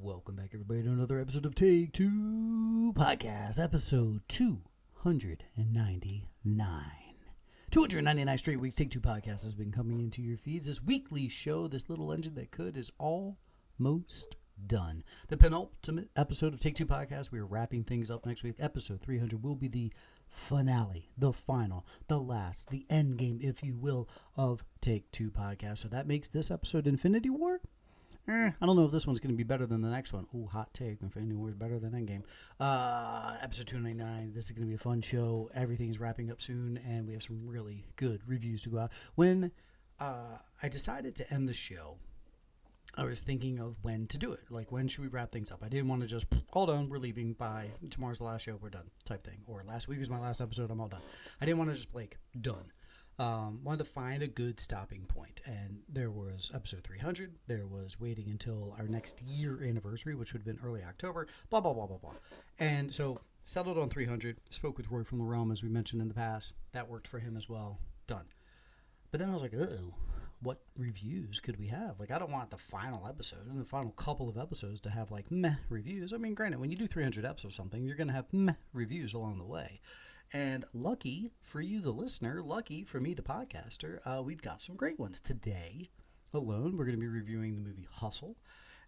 Welcome back, everybody, to another episode of Take Two Podcast, episode 299. 299 straight weeks, Take Two Podcast has been coming into your feeds. This weekly show, this little engine that could, is almost done. The penultimate episode of Take Two Podcast. We are wrapping things up next week. Episode 300 will be the finale, the final, the last, the end game, if you will, of Take Two Podcast. So that makes this episode Infinity War. I don't know if this one's going to be better than the next one. Ooh, hot take. Infinity War is better than Endgame. Episode 299. This is going to be a fun show. Everything is wrapping up soon, and we have some really good reviews to go out. When I decided to end the show, I was thinking of when to do it. Like, when should we wrap things up? I didn't want to just, all done, we're leaving by tomorrow's the last show, we're done, type thing. Or last week was my last episode, I'm all done. I didn't want to just, done. Wanted to find a good stopping point, and there was episode 300. There was waiting until our next year anniversary, which would have been early October, blah, blah, blah, blah, blah. And so settled on 300, spoke with Roy from the Realm, as we mentioned in the past. That worked for him as well. Done. But then I was like, what reviews could we have? Like, I don't want the final episode and the final couple of episodes to have, meh reviews. I mean, granted, when you do 300 episodes of something, you're going to have meh reviews along the way. And lucky for you, the listener, lucky for me, the podcaster, we've got some great ones. Today alone, we're going to be reviewing the movie Hustle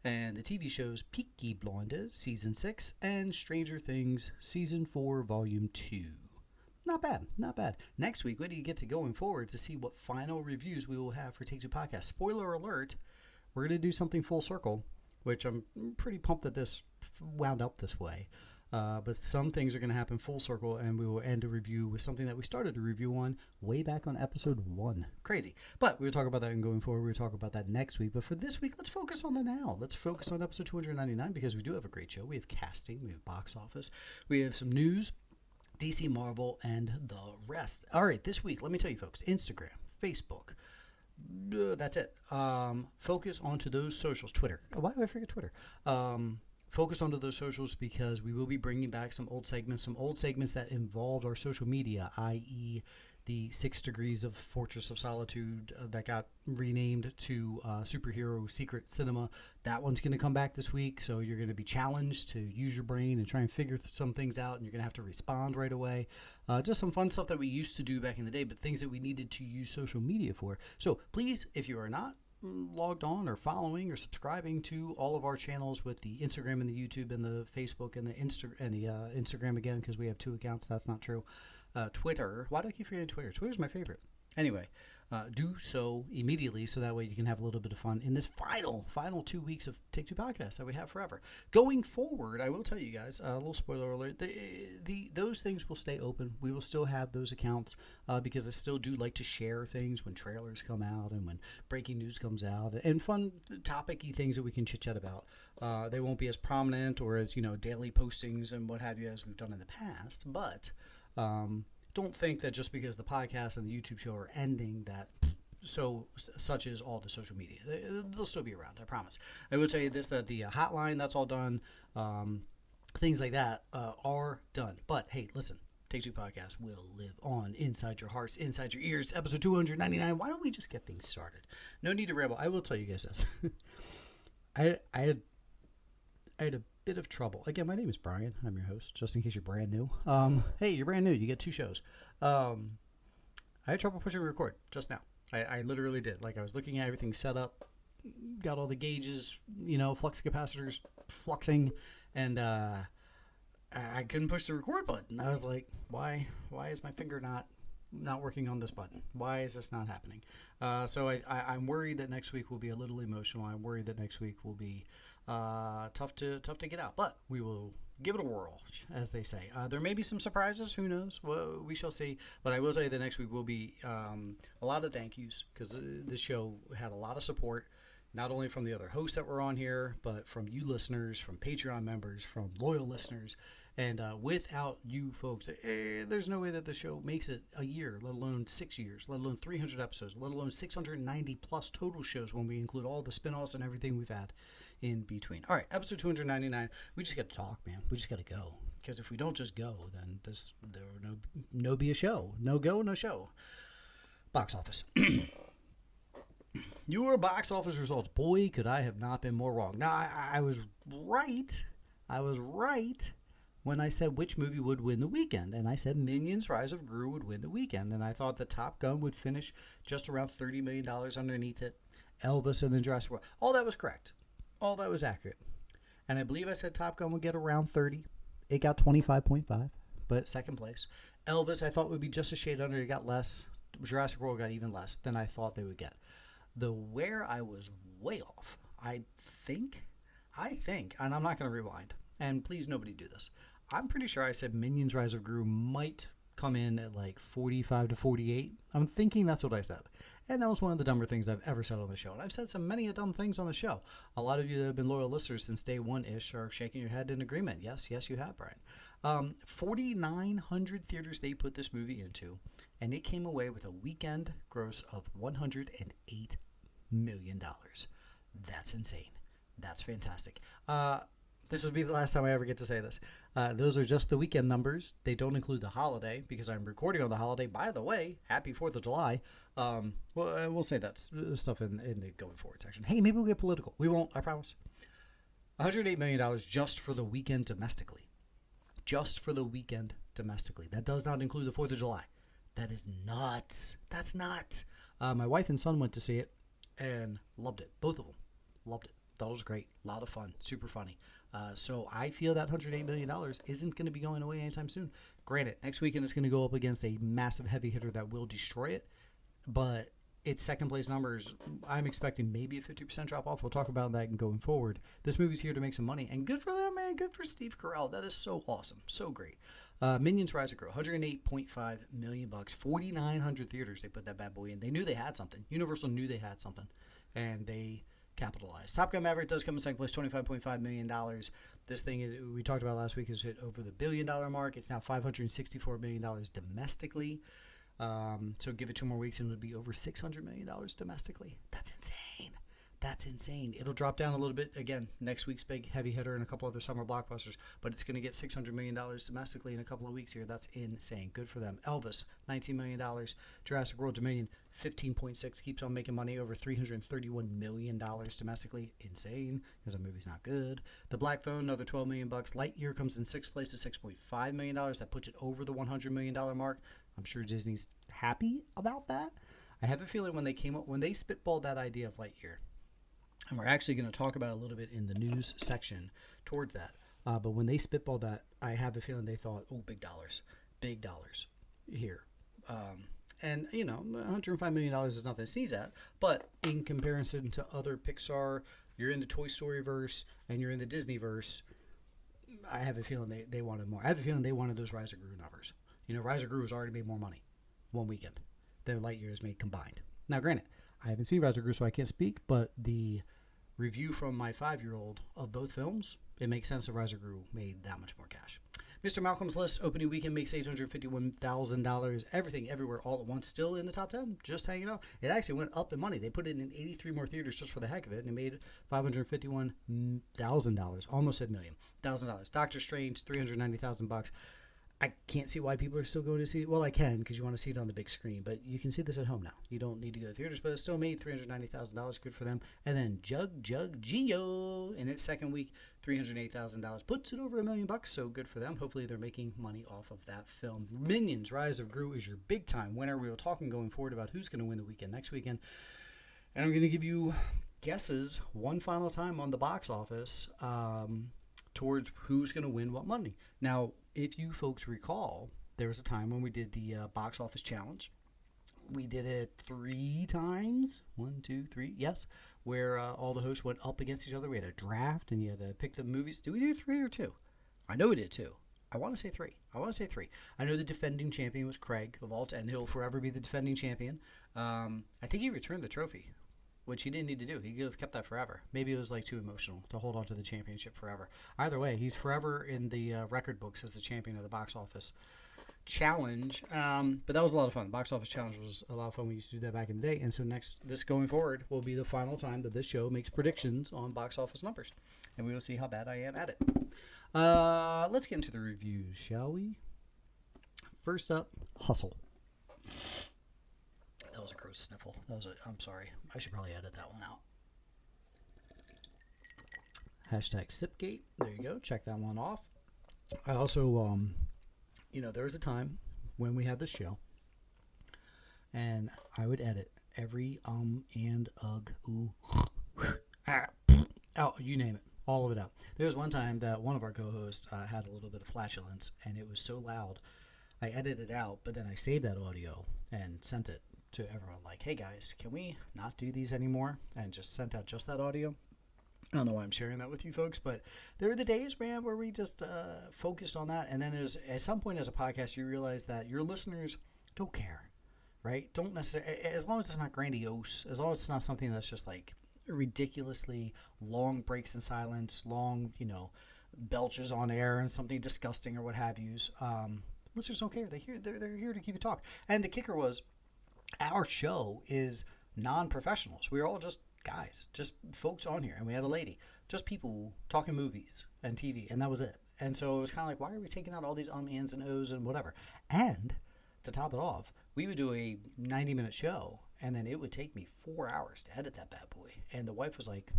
and the TV shows Peaky Blinders, Season 6, and Stranger Things, Season 4, Volume 2. Not bad, not bad. Next week, what do you get to going forward to see what final reviews we will have for Take Two Podcast? Spoiler alert, we're going to do something full circle, which I'm pretty pumped that this wound up this way. But some things are going to happen full circle, and we will end a review with something that we started a review on way back on episode 1. Crazy. But we'll talk about that and going forward. We'll talk about that next week. But for this week, let's focus on the now. Let's focus on episode 299 because we do have a great show. We have casting, we have box office, we have some news, DC, Marvel, and the rest. All right, this week, let me tell you folks, Instagram, Facebook, that's it. Focus onto those socials. Twitter. Oh, why do I forget Twitter? Focus onto those socials because we will be bringing back some old segments that involved our social media, i.e. the 6 Degrees of Fortress of Solitude that got renamed to Superhero Secret Cinema. That one's going to come back this week, so you're going to be challenged to use your brain and try and figure some things out, and you're going to have to respond right away. Just some fun stuff that we used to do back in the day, but things that we needed to use social media for. So please, if you are not logged on or following or subscribing to all of our channels with the Instagram and the YouTube and the Facebook and the Instagram again, because we have 2 accounts. That's not true. Twitter. Why do I keep forgetting Twitter? Twitter's my favorite. Anyway, do so immediately so that way you can have a little bit of fun in this final 2 weeks of Take Two Podcasts that we have forever. Going forward, I will tell you guys, a little spoiler alert, those things will stay open. We will still have those accounts because I still do like to share things when trailers come out and when breaking news comes out and fun topic-y things that we can chit-chat about. They won't be as prominent or as, daily postings and what have you as we've done in the past, but don't think that just because the podcast and the YouTube show are ending that such is all the social media. They'll still be around, I promise. I will tell you this, that the hotline, that's all done. Things like that are done. But hey, listen, Take Two Podcast will live on inside your hearts, inside your ears. Episode 299. Why don't we just get things started? No need to ramble. I will tell you guys this. I had a bit of trouble. Again, my name is Brian. I'm your host, just in case you're brand new. Hey, you're brand new. You get 2 shows. I had trouble pushing record just now. I literally did. I was looking at everything set up, got all the gauges, flux capacitors fluxing, and I couldn't push the record button. I was like, why is my finger not working on this button? Why is this not happening? So I'm worried that next week will be a little emotional. I'm worried that next week will be tough to get out, but we will give it a whirl, as they say. There may be some surprises. Who knows? Well, we shall see. But I will tell you that next week will be a lot of thank yous because this show had a lot of support, not only from the other hosts that were on here, but from you listeners, from Patreon members, from loyal listeners. And without you folks, there's no way that the show makes it a year, let alone 6 years, let alone 300 episodes, let alone 690 plus total shows when we include all the spinoffs and everything we've had in between. All right, episode 299. We just got to talk, man. We just got to go. Because if we don't just go, then there will no be a show. No go, no show. Box office. Your box office results. Boy, could I have not been more wrong. Now, I was right. I was right when I said which movie would win the weekend. And I said Minions Rise of Gru would win the weekend. And I thought that Top Gun would finish just around $30 million underneath it. Elvis and then Jurassic World. All that was correct. All that was accurate. And I believe I said Top Gun would get around 30. It got 25.5, but second place. Elvis, I thought would be just a shade under. It got less. Jurassic World got even less than I thought they would get. Where I was way off, I think, and I'm not going to rewind, and please nobody do this. I'm pretty sure I said Minions Rise of Gru might come in at like 45 to 48. I'm thinking that's what I said. And that was one of the dumber things I've ever said on the show. And I've said many dumb things on the show. A lot of you that have been loyal listeners since day one-ish are shaking your head in agreement. Yes, you have, Brian. 4,900 theaters they put this movie into, and it came away with a weekend gross of $108 million. That's insane. That's fantastic. This will be the last time I ever get to say this. Those are just the weekend numbers. They don't include the holiday because I'm recording on the holiday. By the way, happy 4th of July. We'll say that stuff in the going forward section. Hey, maybe we'll get political. We won't, I promise. $108 million just for the weekend domestically. Just for the weekend domestically. That does not include the 4th of July. That is nuts. That's nuts. My wife and son went to see it and loved it. Both of them loved it. Thought it was great. A lot of fun. Super funny. So I feel that $108 million isn't going to be going away anytime soon. Granted, next weekend it's going to go up against a massive heavy hitter that will destroy it. But its second place numbers, I'm expecting maybe a 50% drop off. We'll talk about that going forward. This movie's here to make some money. And good for them, man. Good for Steve Carell. That is so awesome. So great. Minions Rise of Gru, $108.5 million. 4,900 theaters they put that bad boy in. They knew they had something. Universal knew they had something. And they capitalized. Top Gun Maverick does come in second place, $25.5 million. This thing is, we talked about last week, is hit over the $1 billion mark. It's now $564 million domestically. So give it 2 more weeks and it'll be over $600 million domestically. That's insane. That's insane. It'll drop down a little bit again next week's big heavy hitter and a couple other summer blockbusters, but it's going to get $600 million domestically in a couple of weeks here. That's insane. Good for them. Elvis, $19 million. Jurassic World Dominion, 15.6, keeps on making money, over $331 million domestically. Insane, because the movie's not good. The Black Phone, another $12 million. Lightyear comes in 6th place to $6.5 million. That puts it over the $100 million mark. I'm sure Disney's happy about that. I have a feeling when they spitballed that idea of Lightyear, and we're actually going to talk about it a little bit in the news section towards that. But when they spitballed that, I have a feeling they thought, oh, big dollars here. And, $105 million is nothing to sneeze at. But in comparison to other Pixar, you're in the Toy Story verse and you're in the Disney verse, I have a feeling they wanted more. I have a feeling they wanted those Rise of Gru numbers. Rise of Gru has already made more money one weekend than Lightyear has made combined. Now, granted, I haven't seen Rise of Gru, so I can't speak, but the review from my 5-year-old of both films, it makes sense that Rise of Gru made that much more cash. Mr. Malcolm's List, opening weekend, makes $851,000. Everything, Everywhere, All at Once, still in the top 10, just hanging out. It actually went up in money. They put it in 83 more theaters just for the heck of it, and it made $551,000, almost $1 million. Doctor Strange, $390,000. I can't see why people are still going to see it. Well, I can, because you want to see it on the big screen, but you can see this at home now. You don't need to go to theaters, but it still made $390,000. Good for them. And then Jug Geo in its second week, $308,000, puts it over $1 million. So good for them. Hopefully they're making money off of that film. Minions Rise of Gru is your big time winner. We were talking going forward about who's going to win the weekend next weekend, and I'm going to give you guesses one final time on the box office towards who's going to win what money. Now, if you folks recall, there was a time when we did the box office challenge. We did it 3 times. 1, 2, 3. Yes. Where all the hosts went up against each other. We had a draft and you had to pick the movies. Did we do 3 or 2? I know we did 2. I want to say 3. I know the defending champion was Craig of Alt, and he'll forever be the defending champion. I think he returned the trophy, which he didn't need to do. He could have kept that forever. Maybe it was too emotional to hold on to the championship forever. Either way, he's forever in the record books as the champion of the box office challenge. But that was a lot of fun. The box office challenge was a lot of fun. We used to do that back in the day. And so this going forward will be the final time that this show makes predictions on box office numbers. And we will see how bad I am at it. Let's get into the reviews, shall we? First up, Hustle. That was a gross sniffle. I'm sorry. I should probably edit that one out. Hashtag Sipgate. There you go. Check that one off. I also, there was a time when we had this show, and I would edit every and ugh, ooh, oh, you name it, all of it out. There was one time that one of our co-hosts had a little bit of flatulence, and it was so loud, I edited it out, but then I saved that audio and sent it to everyone like, hey guys, can we not do these anymore? And just sent out just that audio. I don't know why I'm sharing that with you folks, but there were the days, man, where we just focused on that. And then at some point as a podcast, you realize that your listeners don't care, right? Don't necessarily, as long as it's not grandiose, as long as it's not something that's just like ridiculously long breaks in silence, long, belches on air and something disgusting or what have yous. Listeners don't care. They're here to keep it talk. And the kicker was, our show is non-professionals. We're all just guys, just folks on here, and we had a lady, just people talking movies and TV, and that was it. And so it was kind of like, why are we taking out all these ands and ohs and whatever? And to top it off, we would do a 90-minute show, and then it would take me 4 hours to edit that bad boy. And the wife was like,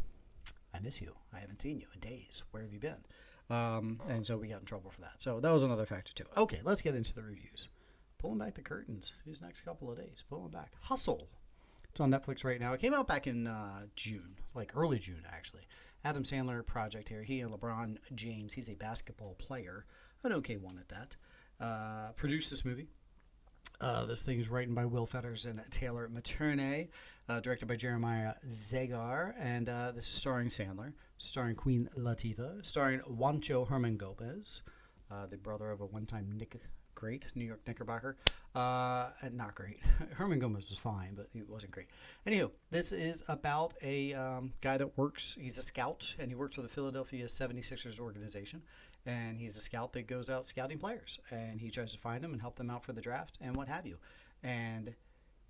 I miss you. I haven't seen you in days. Where have you been? And so we got in trouble for that. So that was another factor too. Okay, let's get into the reviews. Pulling back the curtains these next couple of days. Pulling back. Hustle. It's on Netflix right now. It came out back in June, like early June, actually. Adam Sandler project here. He and LeBron James, he's a basketball player, an okay one at that, produced this movie. This thing is written by Will Fetters and Taylor Materne, directed by Jeremiah Zagar, and this is starring Sandler, starring Queen Latifah, starring Juancho Herman Gomez, the brother of a one-time New York Knickerbocker, and not great. Herman Gomez was fine, but he wasn't great. Anywho, this is about a guy that works, he's a scout, and he works for the Philadelphia 76ers organization, and he's a scout that goes out scouting players, and he tries to find them and help them out for the draft and what have you. And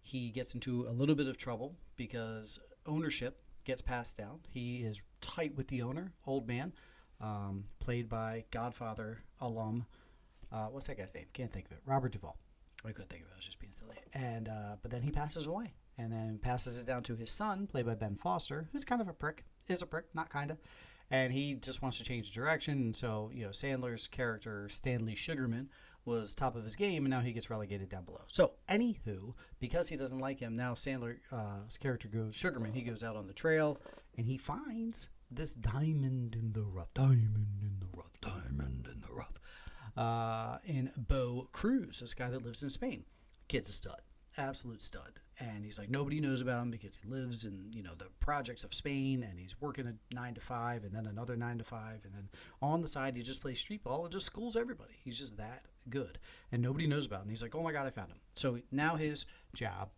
he gets into a little bit of trouble because ownership gets passed down. He is tight with the owner, old man, played by Godfather alum, what's that guy's name? Can't think of it. Robert Duvall. I couldn't think of it. I was just being silly. And but then he passes away, and then passes it down to his son, played by Ben Foster, who's kind of a prick. Is a prick, not kinda. And he just wants to change direction. And so, Sandler's character, Stanley Sugarman, was top of his game, and now he gets relegated down below. So, anywho, because he doesn't like him, now Sandler's character Sugarman, he goes out on the trail, and he finds this diamond in the rough, in Bo Cruz, this guy that lives in Spain. Kid's a stud, absolute stud. And he's like, nobody knows about him because he lives in, the projects of Spain, and he's working a 9 to 5 and then another 9 to 5. And then on the side, he just plays street ball and just schools everybody. He's just that good. And nobody knows about him. And he's like, oh my God, I found him. So now his job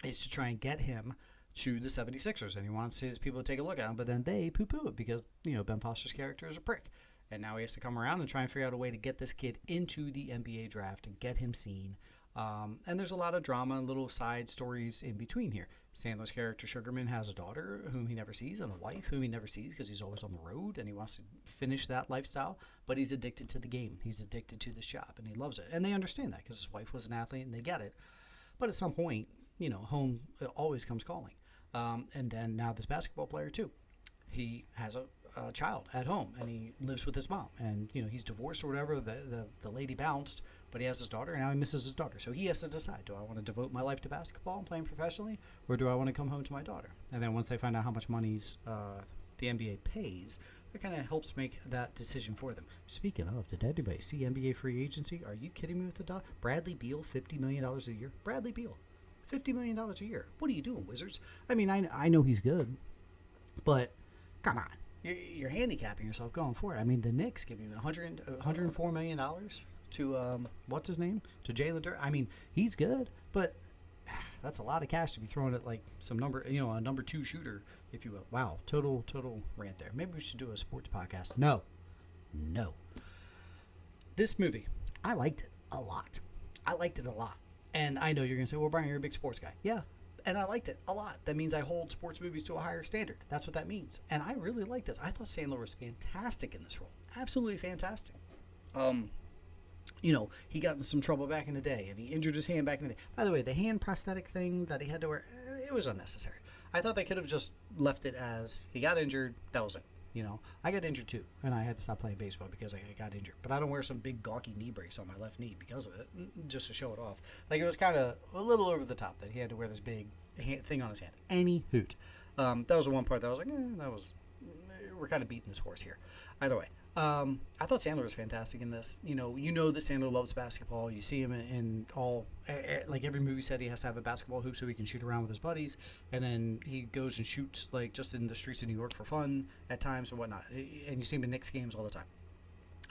is to try and get him to the 76ers. And he wants his people to take a look at him, but then they poo-poo it because, Ben Foster's character is a prick. And now he has to come around and try and figure out a way to get this kid into the NBA draft and get him seen. And there's a lot of drama and little side stories in between here. Sandler's character, Sugarman, has a daughter whom he never sees and a wife whom he never sees because he's always on the road and he wants to finish that lifestyle. But he's addicted to the game. He's addicted to the shop and he loves it. And they understand that because his wife was an athlete and they get it. But at some point, home always comes calling. And then now this basketball player too. He has a child at home, and he lives with his mom. And, he's divorced or whatever. The lady bounced, but he has his daughter, and now he misses his daughter. So he has to decide, do I want to devote my life to basketball and playing professionally, or do I want to come home to my daughter? And then once they find out how much money's the NBA pays, that kind of helps make that decision for them. Speaking of, did anybody see NBA free agency? Are you kidding me with the dot? Bradley Beal, $50 million a year? Bradley Beal, $50 million a year. What are you doing, Wizards? I mean, I know he's good, but come on. You're handicapping yourself going for it. I mean, the Knicks give you $104 million to, what's his name? To Jalen Durant. I mean, he's good, but that's a lot of cash to be thrown at, like, some number, a number 2 shooter, if you will. Wow, total rant there. Maybe we should do a sports podcast. No. This movie, I liked it a lot. And I know you're going to say, well, Brian, you're a big sports guy. Yeah. And I liked it a lot. That means I hold sports movies to a higher standard. That's what that means. And I really liked this. I thought Sandler was fantastic in this role. Absolutely fantastic. he got into some trouble back in the day, and he injured his hand back in the day. By the way, the hand prosthetic thing that he had to wear, it was unnecessary. I thought they could have just left it as he got injured, that was it. I got injured too, and I had to stop playing baseball because I got injured. But I don't wear some big gawky knee brace on my left knee because of it, just to show it off. Like, it was kind of a little over the top that he had to wear this big thing on his hand. Any hoot. That was the one part that I was like, we're kind of beating this horse here. Either way. I thought Sandler was fantastic in this. You know that Sandler loves basketball. You see him in all, like every movie set, he has to have a basketball hoop so he can shoot around with his buddies. And then he goes and shoots like just in the streets of New York for fun at times and whatnot. And you see him in Knicks games all the time.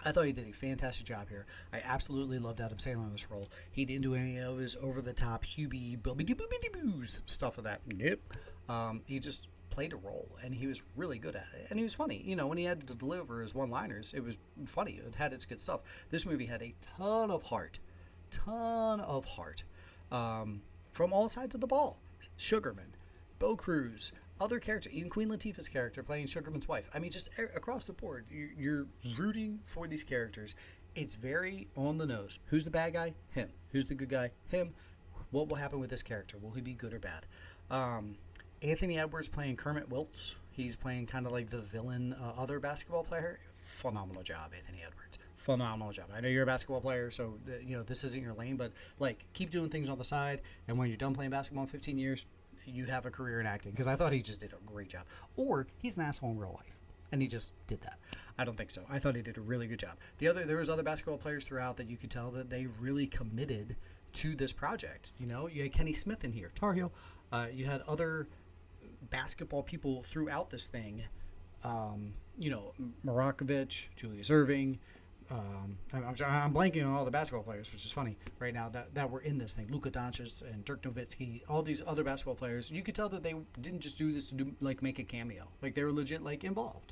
I thought he did a fantastic job here. I absolutely loved Adam Sandler in this role. He didn't do any of his over-the-top Hubie, boobity-boobity-boos stuff of that. Nope. He just played a role, and he was really good at it. And he was funny. When he had to deliver his one-liners, it was funny. It had its good stuff. This movie had a ton of heart. From all sides of the ball. Sugarman, Bo Cruz, other characters, even Queen Latifah's character playing Sugarman's wife. I mean, just across the board, you're rooting for these characters. It's very on the nose. Who's the bad guy? Him. Who's the good guy? Him. What will happen with this character? Will he be good or bad? Anthony Edwards playing Kermit Wiltz. He's playing kind of like the villain other basketball player. Phenomenal job, Anthony Edwards. Phenomenal job. I know you're a basketball player, so this isn't your lane, but like, keep doing things on the side, and when you're done playing basketball in 15 years, you have a career in acting, because I thought he just did a great job. Or he's an asshole in real life, and he just did that. I don't think so. I thought he did a really good job. There was other basketball players throughout that you could tell that they really committed to this project. You had Kenny Smith in here, Tar Heel. You had other basketball people throughout this thing. Marakovich, Julius Irving. I'm blanking on all the basketball players, which is funny right now that were in this thing. Luka Doncic and Dirk Nowitzki, all these other basketball players. You could tell that they didn't just do this to make a cameo. Like, they were legit involved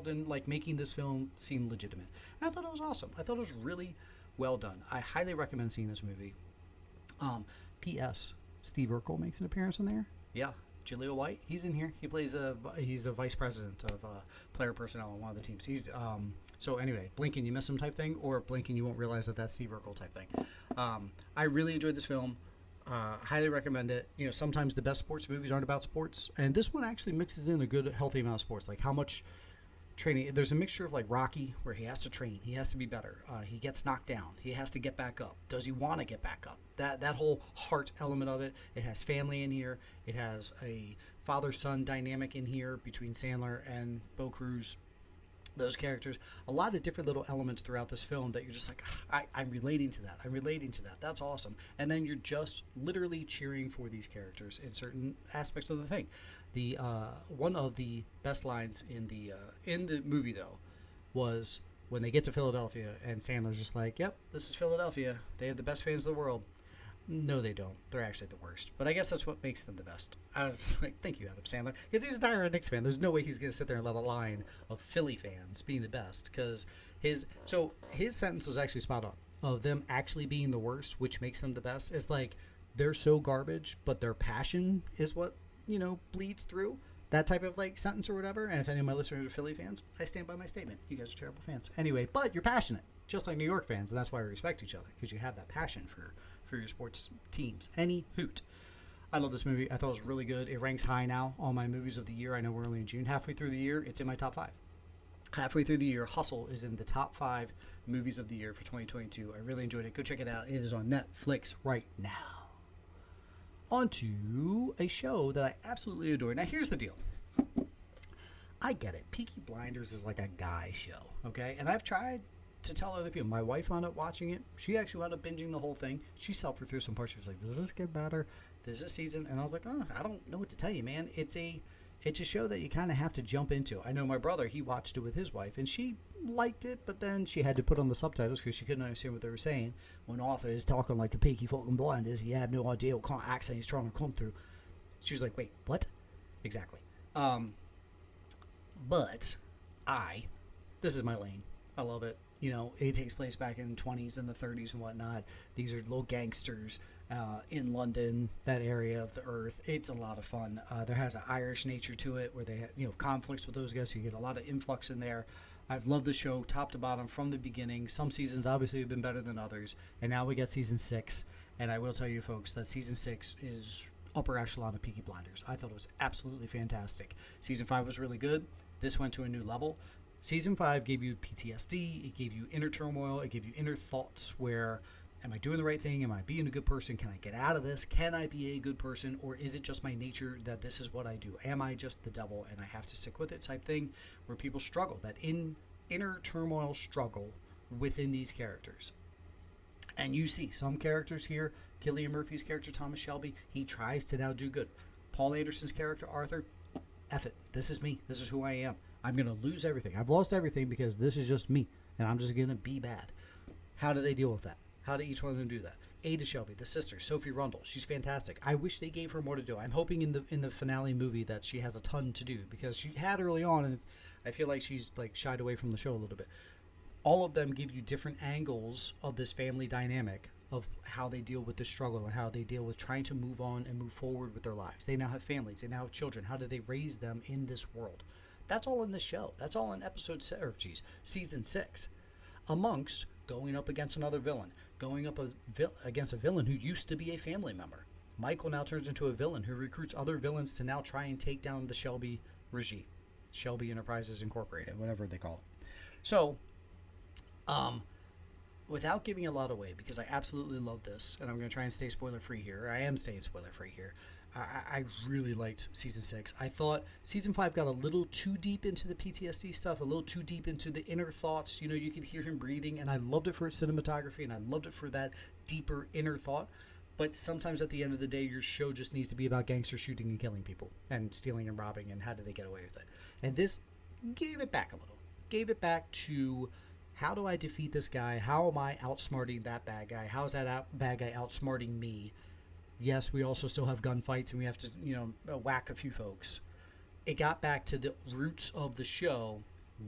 in making this film seem legitimate. And I thought it was awesome. I thought it was really well done. I highly recommend seeing this movie. P.S. Steve Urkel makes an appearance in there. Yeah. Jaleel White, he's in here. He's a vice president of player personnel on one of the teams. So anyway, blink and you miss him type thing, or blink and you won't realize that that's Steve Urkel type thing. I really enjoyed this film. Highly recommend it. Sometimes the best sports movies aren't about sports, and this one actually mixes in a good, healthy amount of sports. Like, how much training. There's a mixture of like Rocky, where he has to train, he has to be better. He gets knocked down, he has to get back up. Does he want to get back up? That whole heart element of it. It has family in here. It has a father-son dynamic in here between Sandler and Bo Cruz. Those characters, a lot of different little elements throughout this film that you're just like, I'm relating to that. That's awesome. And then you're just literally cheering for these characters in certain aspects of the thing. The one of the best lines in the movie though was when they get to Philadelphia and Sandler's just like, "Yep, this is Philadelphia. They have the best fans in the world." No, they don't. They're actually the worst. But I guess that's what makes them the best. I was like, thank you, Adam Sandler. Because he's a diehard Knicks fan. There's no way he's going to sit there and let a line of Philly fans being the best. Because his sentence was actually spot on. Of them actually being the worst, which makes them the best. It's like, they're so garbage, but their passion is what, bleeds through. That type of sentence or whatever. And if any of my listeners are Philly fans, I stand by my statement. You guys are terrible fans. Anyway, but you're passionate. Just like New York fans. And that's why we respect each other. Because you have that passion for your sports teams. Any hoot. I love this movie. I thought it was really good. It ranks high now on my movies of the year. I know we're only in June. Halfway through the year, it's in my top 5. Halfway through the year, Hustle is in the top 5 movies of the year for 2022. I really enjoyed it. Go check it out. It is on Netflix right now. On to a show that I absolutely adore. Now, here's the deal. I get it. Peaky Blinders is like a guy show, okay? And I've tried to tell other people. My wife wound up watching it. She actually wound up binging the whole thing. She suffered through some parts. She was like, does this get better? This is season. And I was like, I don't know what to tell you, man. It's a show that you kind of have to jump into. I know my brother, he watched it with his wife, and she liked it, but then she had to put on the subtitles because she couldn't understand what they were saying. When Arthur is talking like a Peaky fucking Blinders, he had no idea what kind of accent he's trying to come through. She was like, wait, what? Exactly. But this is my lane. I love it. It takes place back in the 20s and the 30s and whatnot. These are little gangsters in London, that area of the earth. It's a lot of fun. There has an Irish nature to it where they have, conflicts with those guys, so you get a lot of influx in there. I've loved the show top to bottom from the beginning. Some seasons obviously have been better than others, and now we got season 6. And I will tell you, folks, that season 6 is upper echelon of Peaky Blinders. I thought it was absolutely fantastic. Season 5 was really good. This went to a new level. Season 5 gave you PTSD, it gave you inner turmoil, it gave you inner thoughts where, am I doing the right thing? Am I being a good person? Can I get out of this? Can I be a good person? Or is it just my nature that this is what I do? Am I just the devil and I have to stick with it type thing? Where people struggle, that inner turmoil struggle within these characters. And you see some characters here, Cillian Murphy's character, Thomas Shelby, he tries to now do good. Paul Anderson's character, Arthur, F it. This is me. This is who I am. I'm going to lose everything. I've lost everything because this is just me, and I'm just going to be bad. How do they deal with that? How do each one of them do that? Ada Shelby, the sister, Sophie Rundle, she's fantastic. I wish they gave her more to do. I'm hoping in the finale movie that she has a ton to do because she had early on, and I feel like she's shied away from the show a little bit. All of them give you different angles of this family dynamic of how they deal with the struggle and how they deal with trying to move on and move forward with their lives. They now have families. They now have children. How do they raise them in this world? That's all in the show. That's all in season 6. Amongst going up against another villain, going up against a villain who used to be a family member. Michael now turns into a villain who recruits other villains to now try and take down the Shelby regime. Shelby Enterprises Incorporated, whatever they call it. So, without giving a lot away, because I absolutely love this, and I'm going to try and stay spoiler-free here. I am staying spoiler-free here. I really liked season 6. I thought season 5 got a little too deep into the PTSD stuff, a little too deep into the inner thoughts. You could hear him breathing, and I loved it for its cinematography, and I loved it for that deeper inner thought. But sometimes at the end of the day, your show just needs to be about gangsters shooting and killing people and stealing and robbing, and how do they get away with it. And this gave it back a little. Gave it back to, how do I defeat this guy? How am I outsmarting that bad guy? How is that bad guy outsmarting me? Yes, we also still have gunfights and we have to, whack a few folks. It got back to the roots of the show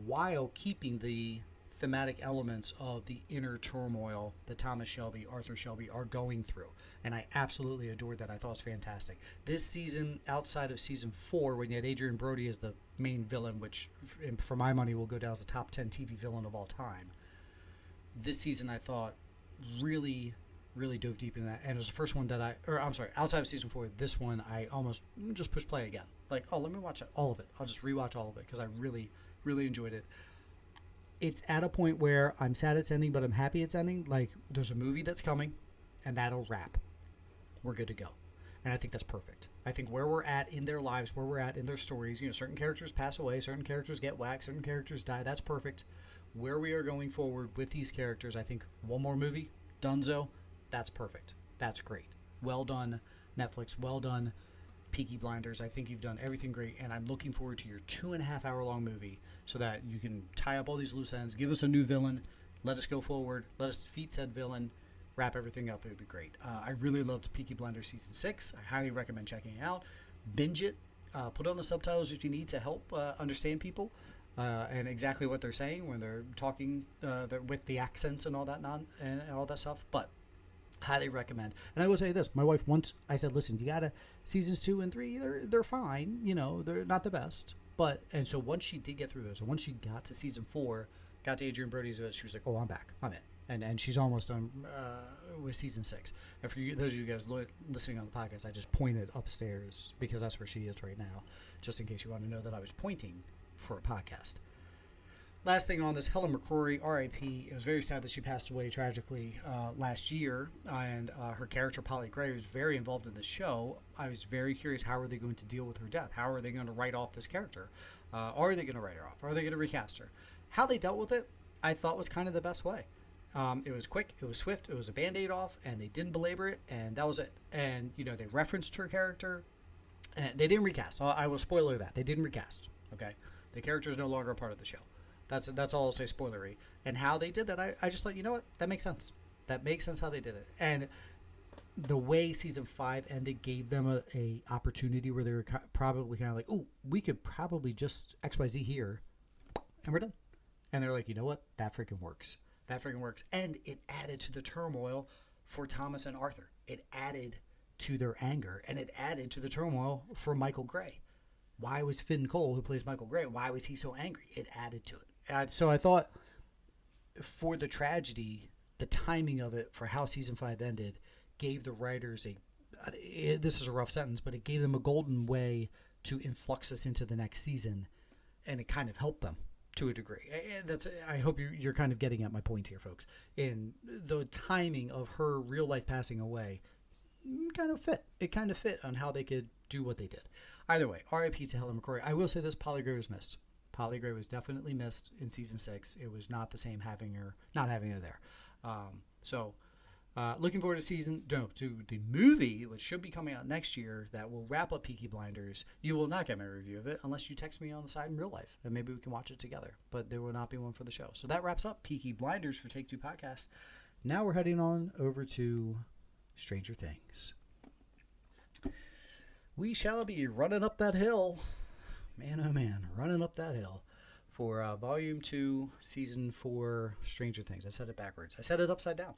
while keeping the thematic elements of the inner turmoil that Thomas Shelby, Arthur Shelby are going through. And I absolutely adored that. I thought it was fantastic. This season, outside of season 4, when you had Adrian Brody as the main villain, which for my money will go down as a top 10 TV villain of all time, this season I thought really dove deep into that, and it was the first one that outside of season 4, this one I almost just pushed play again. Let me watch all of it. I'll just rewatch all of it because I really enjoyed it. It's at a point where I'm sad it's ending, but I'm happy it's ending. There's a movie that's coming, and that'll wrap. We're good to go. And I think that's perfect. I think where we're at in their lives, where we're at in their stories, certain characters pass away, certain characters get whacked, certain characters die. That's perfect. Where we are going forward with these characters, I think one more movie, Dunzo, that's perfect. That's great. Well done, Netflix. Well done, Peaky Blinders. I think you've done everything great, and I'm looking forward to your 2.5 hour long movie so that you can tie up all these loose ends, give us a new villain, let us go forward, let us defeat said villain, wrap everything up. It would be great. I really loved Peaky Blinders season 6. I highly recommend checking it out. Binge it. Put on the subtitles if you need to help understand people and exactly what they're saying when they're talking with the accents and all that and all that stuff. But highly recommend. And I will say this, my wife once, I said, listen, you gotta, seasons 2 and 3, they're fine, they're not the best, and so once she did get through those, and once she got to season 4, got to Adrian Brody's, she was like, oh, I'm back, I'm in, and she's almost done with season 6. And for those of you guys listening on the podcast, I just pointed upstairs because that's where she is right now, just in case you want to know that I was pointing for a podcast. Last thing on this, Helen McCrory, R.I.P. It was very sad that she passed away tragically last year, and her character, Polly Gray, was very involved in the show. I was very curious, how are they going to deal with her death? How are they going to write off this character? Are they going to write her off? Are they going to recast her? How they dealt with it, I thought was kind of the best way. It was quick, it was swift, it was a Band-Aid off, and they didn't belabor it, and that was it. And, they referenced her character, and they didn't recast. I will spoiler that. They didn't recast, okay? The character is no longer a part of the show. That's all I'll say, spoilery. And how they did that, I just thought, you know what? That makes sense. That makes sense how they did it. And the way season 5 ended gave them a opportunity where they were probably kind of like, oh, we could probably just XYZ here, and we're done. And they're like, you know what? That freaking works. That freaking works. And it added to the turmoil for Thomas and Arthur. It added to their anger, and it added to the turmoil for Michael Gray. Why was Finn Cole, who plays Michael Gray, why was he so angry? It added to it. So I thought for the tragedy, the timing of it for how season 5 ended gave the writers this is a rough sentence, but it gave them a golden way to influx us into the next season, and it kind of helped them to a degree. I hope you're kind of getting at my point here, folks. In the timing of her real life passing away, kind of fit. It kind of fit on how they could do what they did. Either way, R.I.P. to Helen McCrory. I will say this: Polly Gray was missed. Polly Gray was definitely missed in season 6. It was not the same not having her there. Looking forward to the movie, which should be coming out next year, that will wrap up Peaky Blinders. You will not get my review of it unless you text me on the side in real life, and maybe we can watch it together. But there will not be one for the show. So that wraps up Peaky Blinders for Take Two Podcast. Now we're heading on over to Stranger Things. We shall be running up that hill. Man, oh man, running up that hill for Volume 2, Season 4, Stranger Things. I said it backwards. I said it upside down.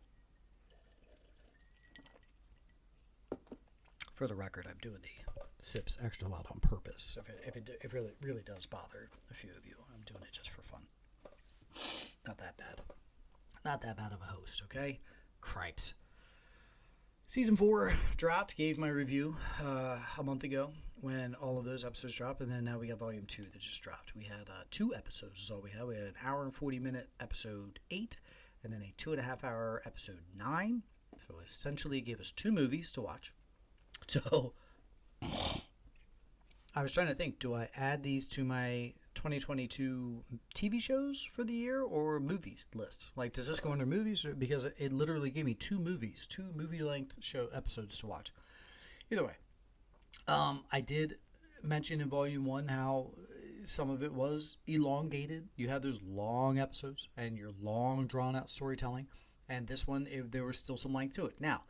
For the record, I'm doing the sips extra loud on purpose. If it really does bother a few of you, I'm doing it just for fun. Not that bad. Not that bad of a host, okay? Cripes. Season 4 dropped, gave my review a month ago when all of those episodes dropped, and then now we got Volume 2 that just dropped. We had 2 episodes is all we had. We had an hour and 40-minute episode 8, and then a 2.5-hour episode 9. So essentially it gave us 2 movies to watch. So I was trying to think, do I add these to my 2022 TV shows for the year or movies list? Like, does this go under movies? Because it literally gave me 2 movies, 2 movie-length show episodes to watch. Either way, I did mention in Volume 1 how some of it was elongated. You had those long episodes and your long, drawn-out storytelling. And this one, there was still some length to it. Now,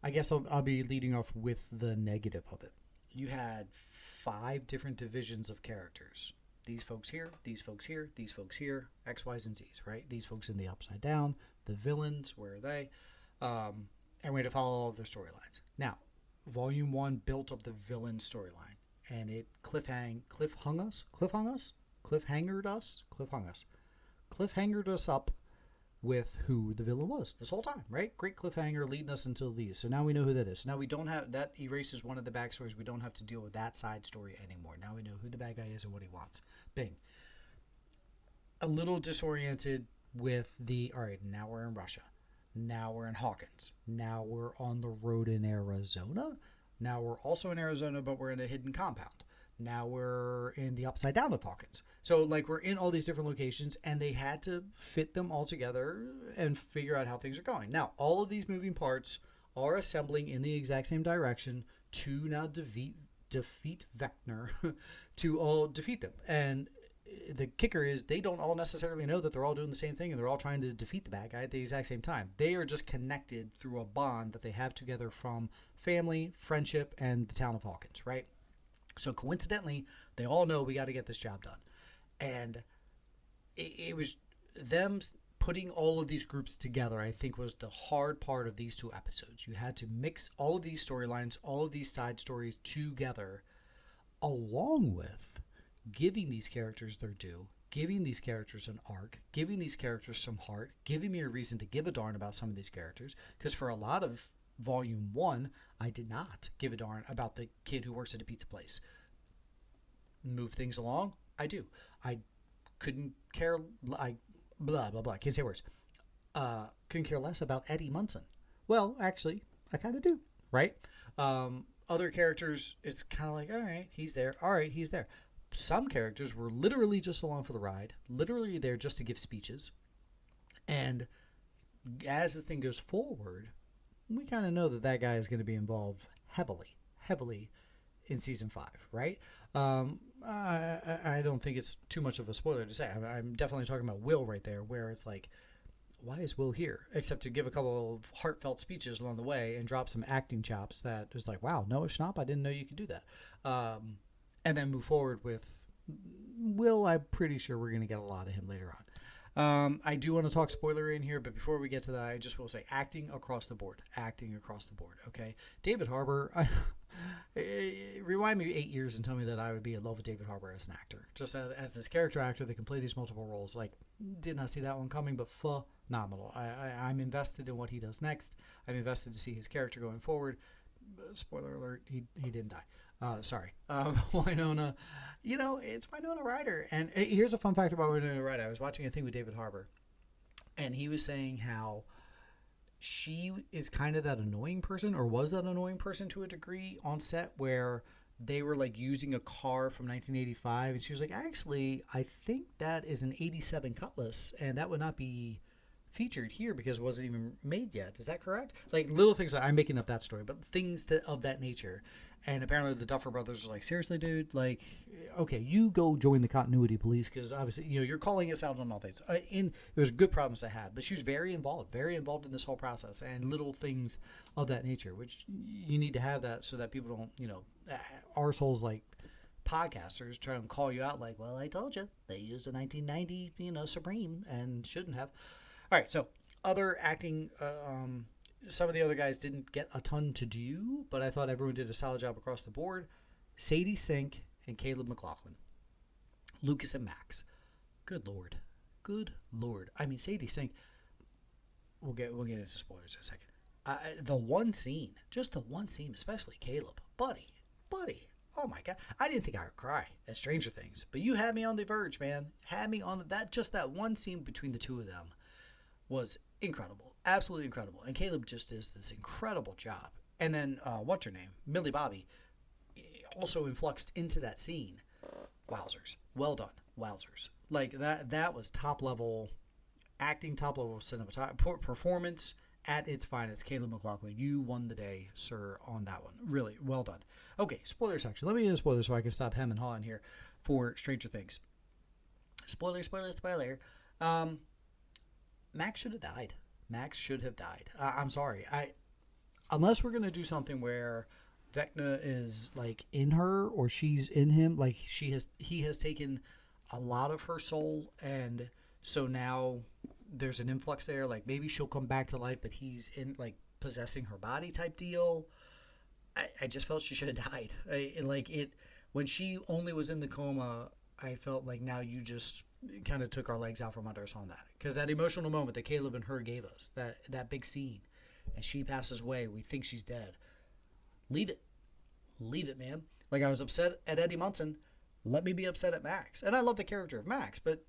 I guess I'll be leading off with the negative of it. You had 5 different divisions of characters. These folks here, these folks here, these folks here, X, Y's, and Z's, right? These folks in the Upside Down, the villains, where are they? And we had to follow all of their storylines. Now, Volume 1 built up the villain storyline, and it cliffhangered us up with who the villain was this whole time, right? Great cliffhanger leading us until these. So now we know who that is. So now we don't have, that erases one of the backstories. We don't have to deal with that side story anymore. Now we know who the bad guy is and what he wants. Bing. A little disoriented with all right, now we're in Russia. Now we're in Hawkins. Now we're on the road in Arizona. Now we're also in Arizona, but we're in a hidden compound. Now we're in the Upside Down of Hawkins. So, like, we're in all these different locations, and they had to fit them all together and figure out how things are going. Now, all of these moving parts are assembling in the exact same direction to now defeat Vecna, to all defeat them. And the kicker is they don't all necessarily know that they're all doing the same thing and they're all trying to defeat the bad guy at the exact same time. They are just connected through a bond that they have together from family, friendship, and the town of Hawkins, right? So coincidentally, they all know we got to get this job done. And it was them putting all of these groups together, I think, was the hard part of these 2 episodes. You had to mix all of these storylines, all of these side stories together, along with giving these characters their due, giving these characters an arc, giving these characters some heart, giving me a reason to give a darn about some of these characters. Because for a lot of Volume 1, I did not give a darn about the kid who works at a pizza place. Move things along, I do. I couldn't care, blah, blah, blah, can't say words. Couldn't care less about Eddie Munson. Well, actually, I kind of do, right? Other characters, it's kind of like, all right, he's there. All right, he's there. Some characters were literally just along for the ride, literally there just to give speeches. And as this thing goes forward, we kind of know that guy is going to be involved heavily in season 5, right? I don't think it's too much of a spoiler to say. I'm definitely talking about Will right there, where it's like, why is Will here? Except to give a couple of heartfelt speeches along the way and drop some acting chops that was like, wow, Noah Schnapp, I didn't know you could do that. And then move forward with Will, I'm pretty sure we're going to get a lot of him later on. I do want to talk spoiler in here, but before we get to that, I just will say acting across the board. Acting across the board, okay? David Harbour, rewind me 8 years and tell me that I would be in love with David Harbour as an actor. Just as this character actor that can play these multiple roles. Like, did not see that one coming, but phenomenal. I'm invested in what he does next. I'm invested to see his character going forward. Spoiler alert, he didn't die. Sorry. Winona, it's Winona Ryder. And here's a fun fact about Winona Ryder. I was watching a thing with David Harbour, and he was saying how she is kind of that annoying person, or was that annoying person to a degree on set, where they were like using a car from 1985, and she was like, actually, I think that is an 87 Cutlass, and that would not be featured here because it wasn't even made yet. Is that correct? Like little things. I'm making up that story, but things of that nature. And apparently the Duffer Brothers were like, seriously, dude, like, okay, you go join the continuity police, because obviously, you're calling us out on all things. It was good problems to have, but she was very involved in this whole process, and little things of that nature, which you need to have that so that people don't, arseholes like podcasters try and call you out like, well, I told you, they used a 1990, Supreme and shouldn't have. All right, so other acting, some of the other guys didn't get a ton to do, but I thought everyone did a solid job across the board. Sadie Sink and Caleb McLaughlin. Lucas and Max. Good Lord. I mean, Sadie Sink, we'll get into spoilers in a second. Just the one scene, especially Caleb. Buddy, oh my God. I didn't think I would cry at Stranger Things, but you had me on the verge, man. That one scene between the two of them was incredible. Absolutely incredible. And Caleb just does this incredible job. And then, what's her name? Millie Bobby also influxed into that scene. Wowzers. Well done. Wowzers. Like, that was top-level acting, top-level cinematography, performance at its finest. Caleb McLaughlin, you won the day, sir, on that one. Really, well done. Okay, spoiler section. Let me get a spoiler so I can stop hem and hawing here for Stranger Things. Spoiler. Max should have died. I'm sorry. Unless we're going to do something where Vecna is like in her or she's in him, like he has taken a lot of her soul, and so now there's an influx there, like maybe she'll come back to life, but he's in like possessing her body type deal. I just felt she should have died. When she only was in the coma, I felt like now you just kind of took our legs out from under us on that, because that emotional moment that Caleb and her gave us, that big scene, and she passes away, we think she's dead. Leave it, man. Like, I was upset at Eddie Munson, let me be upset at Max. And I love the character of Max, but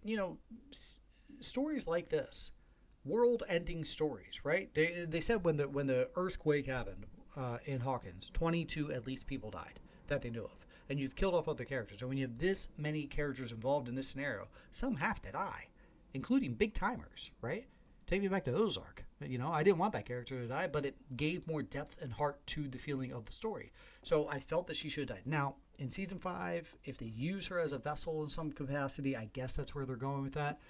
stories like this, world-ending stories, right? They said when the earthquake happened in Hawkins, 22 at least people died that they knew of. And you've killed off other characters. And when you have this many characters involved in this scenario, some have to die, including big timers, right? Take me back to Ozark. I didn't want that character to die, but it gave more depth and heart to the feeling of the story. So I felt that she should have died. Now, in season 5, if they use her as a vessel in some capacity, I guess that's where they're going with that.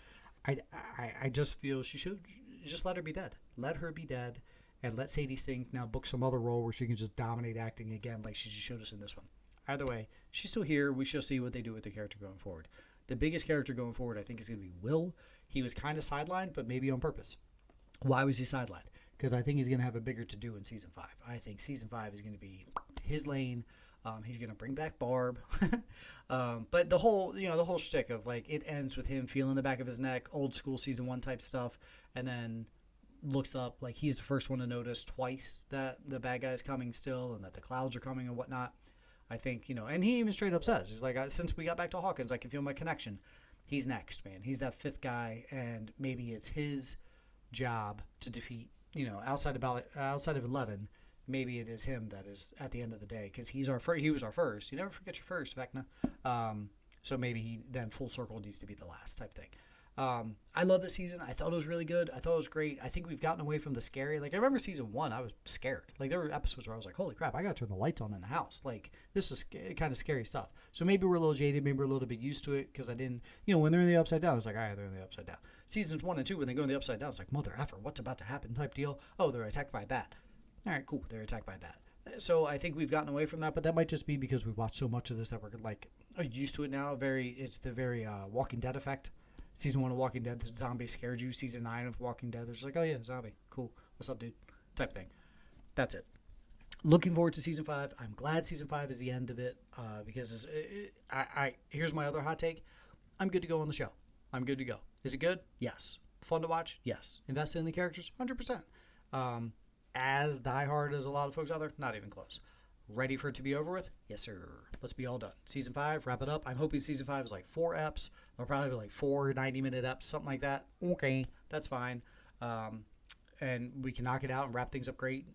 I just feel she should just let her be dead. Let her be dead, and let Sadie Sink now book some other role where she can just dominate acting again like she just showed us in this one. Either way, she's still here. We shall see what they do with the character going forward. The biggest character going forward, I think, is going to be Will. He was kind of sidelined, but maybe on purpose. Why was he sidelined? Because I think he's going to have a bigger to-do in Season 5. I think Season 5 is going to be his lane. He's going to bring back Barb. But the whole shtick of, like, it ends with him feeling the back of his neck, old school Season 1 type stuff, and then looks up, like, he's the first one to notice twice that the bad guy's coming still and that the clouds are coming and whatnot. I think, and he even straight up says, he's like, since we got back to Hawkins, I can feel my connection. He's next, man. He's that 5th guy, and maybe it's his job to defeat, outside of 11, maybe it is him that is at the end of the day, because he was our first. You never forget your first, Vecna. So maybe he then full circle needs to be the last type thing. I love this season. I thought it was really good. I thought it was great. I think we've gotten away from the scary. Like, I remember season 1, I was scared. Like, there were episodes where I was like, holy crap, I got to turn the lights on in the house. Like, this is kind of scary stuff. So maybe we're a little jaded. Maybe we're a little bit used to it, because I didn't, when they're in the upside down, it's like, all right, they're in the upside down. Seasons 1 and 2, when they go in the upside down, it's like, mother effer, what's about to happen type deal. Oh, they're attacked by a bat. All right, cool. They're attacked by a bat. So I think we've gotten away from that, but that might just be because we watch so much of this that we're like used to it now. It's the very Walking Dead effect. Season 1 of Walking Dead, the zombie scared you. Season 9 of Walking Dead, there's like, oh yeah, zombie, cool, what's up, dude, type thing. That's it. Looking forward to season 5. I'm glad season 5 is the end of it because here's my other hot take. I'm good to go on the show. I'm good to go. Is it good? Yes. Fun to watch? Yes. Invested in the characters? 100%. As diehard as a lot of folks out there? Not even close. Ready for it to be over with? Yes, sir. Let's be all done. Season 5, wrap it up. I'm hoping season 5 is like 4 eps. They'll probably be like 4 90-minute eps, something like that. Okay, that's fine. And we can knock it out and wrap things up great.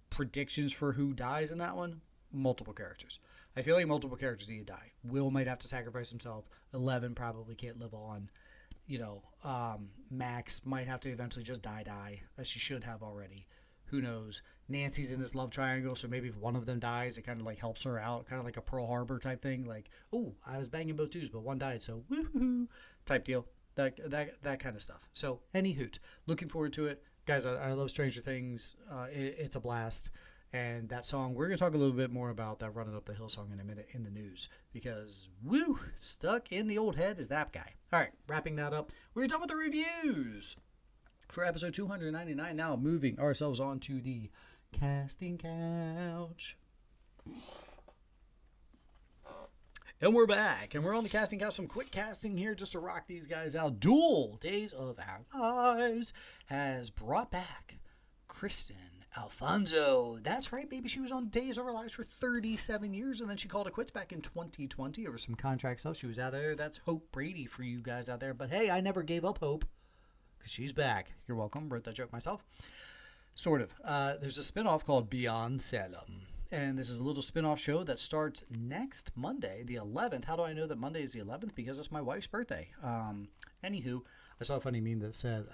Predictions for who dies in that one? Multiple characters. I feel like multiple characters need to die. Will might have to sacrifice himself. 11 probably can't live on. Max might have to eventually just die, as she should have already. Who knows? Nancy's in this love triangle, so maybe if one of them dies, it kind of like helps her out, kind of like a Pearl Harbor type thing. Like, oh, I was banging both dudes, but one died, so woohoo type deal. That kind of stuff. So, any hoot. Looking forward to it. Guys, I love Stranger Things. It's a blast. And that song, we're going to talk a little bit more about that Running Up the Hill song in a minute in the news. Because, woo, stuck in the old head is that guy. All right, wrapping that up. We're done with the reviews for episode 299. Now moving ourselves on to the casting couch. And we're back, and we're on the casting couch. Some quick casting here just to rock these guys out. Duel Days of Our Lives has brought back Kristen Alfonso. That's right, baby. She was on Days of Our Lives for 37 years, and then she called it quits back in 2020 over some contract stuff. She was out of there. That's Hope Brady for you guys out there. But hey, I never gave up hope because she's back. You're welcome. Wrote that joke myself. Sort of. There's a spinoff called Beyond Salem. And this is a little spin-off show that starts next Monday, the 11th. How do I know that Monday is the 11th? Because it's my wife's birthday. Anywho, I saw a funny meme that said,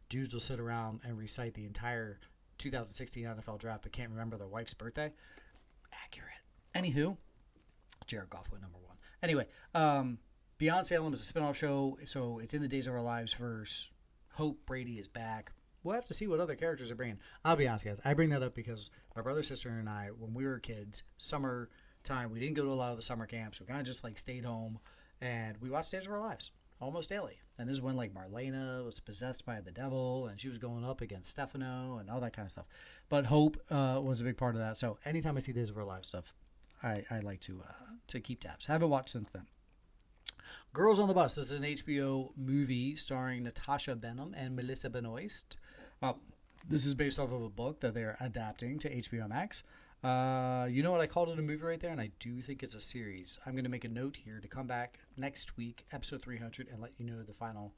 dudes will sit around and recite the entire 2016 NFL draft but can't remember their wife's birthday. Accurate. Anywho, Jared Goff went number 1. Anyway, Beyond Salem is a spin-off show, so it's in the Days of Our Lives verse. Hope Brady is back. We'll have to see what other characters are bringing. I'll be honest, guys. I bring that up because my brother, sister, and I, when we were kids, summertime, we didn't go to a lot of the summer camps. We kind of just like stayed home, and we watched Days of Our Lives almost daily. And this is when like Marlena was possessed by the devil, and she was going up against Stefano and all that kind of stuff. But Hope was a big part of that. So anytime I see Days of Our Lives stuff, I like to keep tabs. Haven't watched since then. Girls on the Bus. This is an HBO movie starring Natasha Benham and Melissa Benoist. This is based off of a book that they're adapting to HBO Max. You know what? I called it a movie right there, and I do think it's a series. I'm going to make a note here to come back next week, episode 300, and let you know the final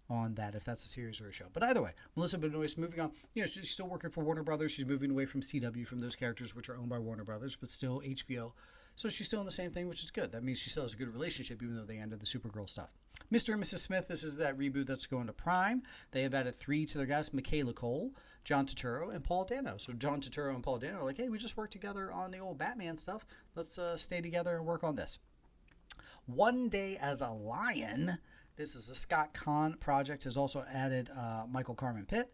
on that, if that's a series or a show. But either way, Melissa Benoist, moving on. She's still working for Warner Brothers. She's moving away from CW, from those characters which are owned by Warner Brothers, but still HBO. So she's still in the same thing, which is good. That means she still has a good relationship, even though they ended the Supergirl stuff. Mr. and Mrs. Smith, this is that reboot that's going to Prime. They have added 3 to their guests, Michaela Cole, John Turturro, and Paul Dano. So John Turturro and Paul Dano are like, hey, we just worked together on the old Batman stuff. Let's stay together and work on this. One Day as a Lion. This is a Scott Kahn project. Has also added Michael Carmen Pitt,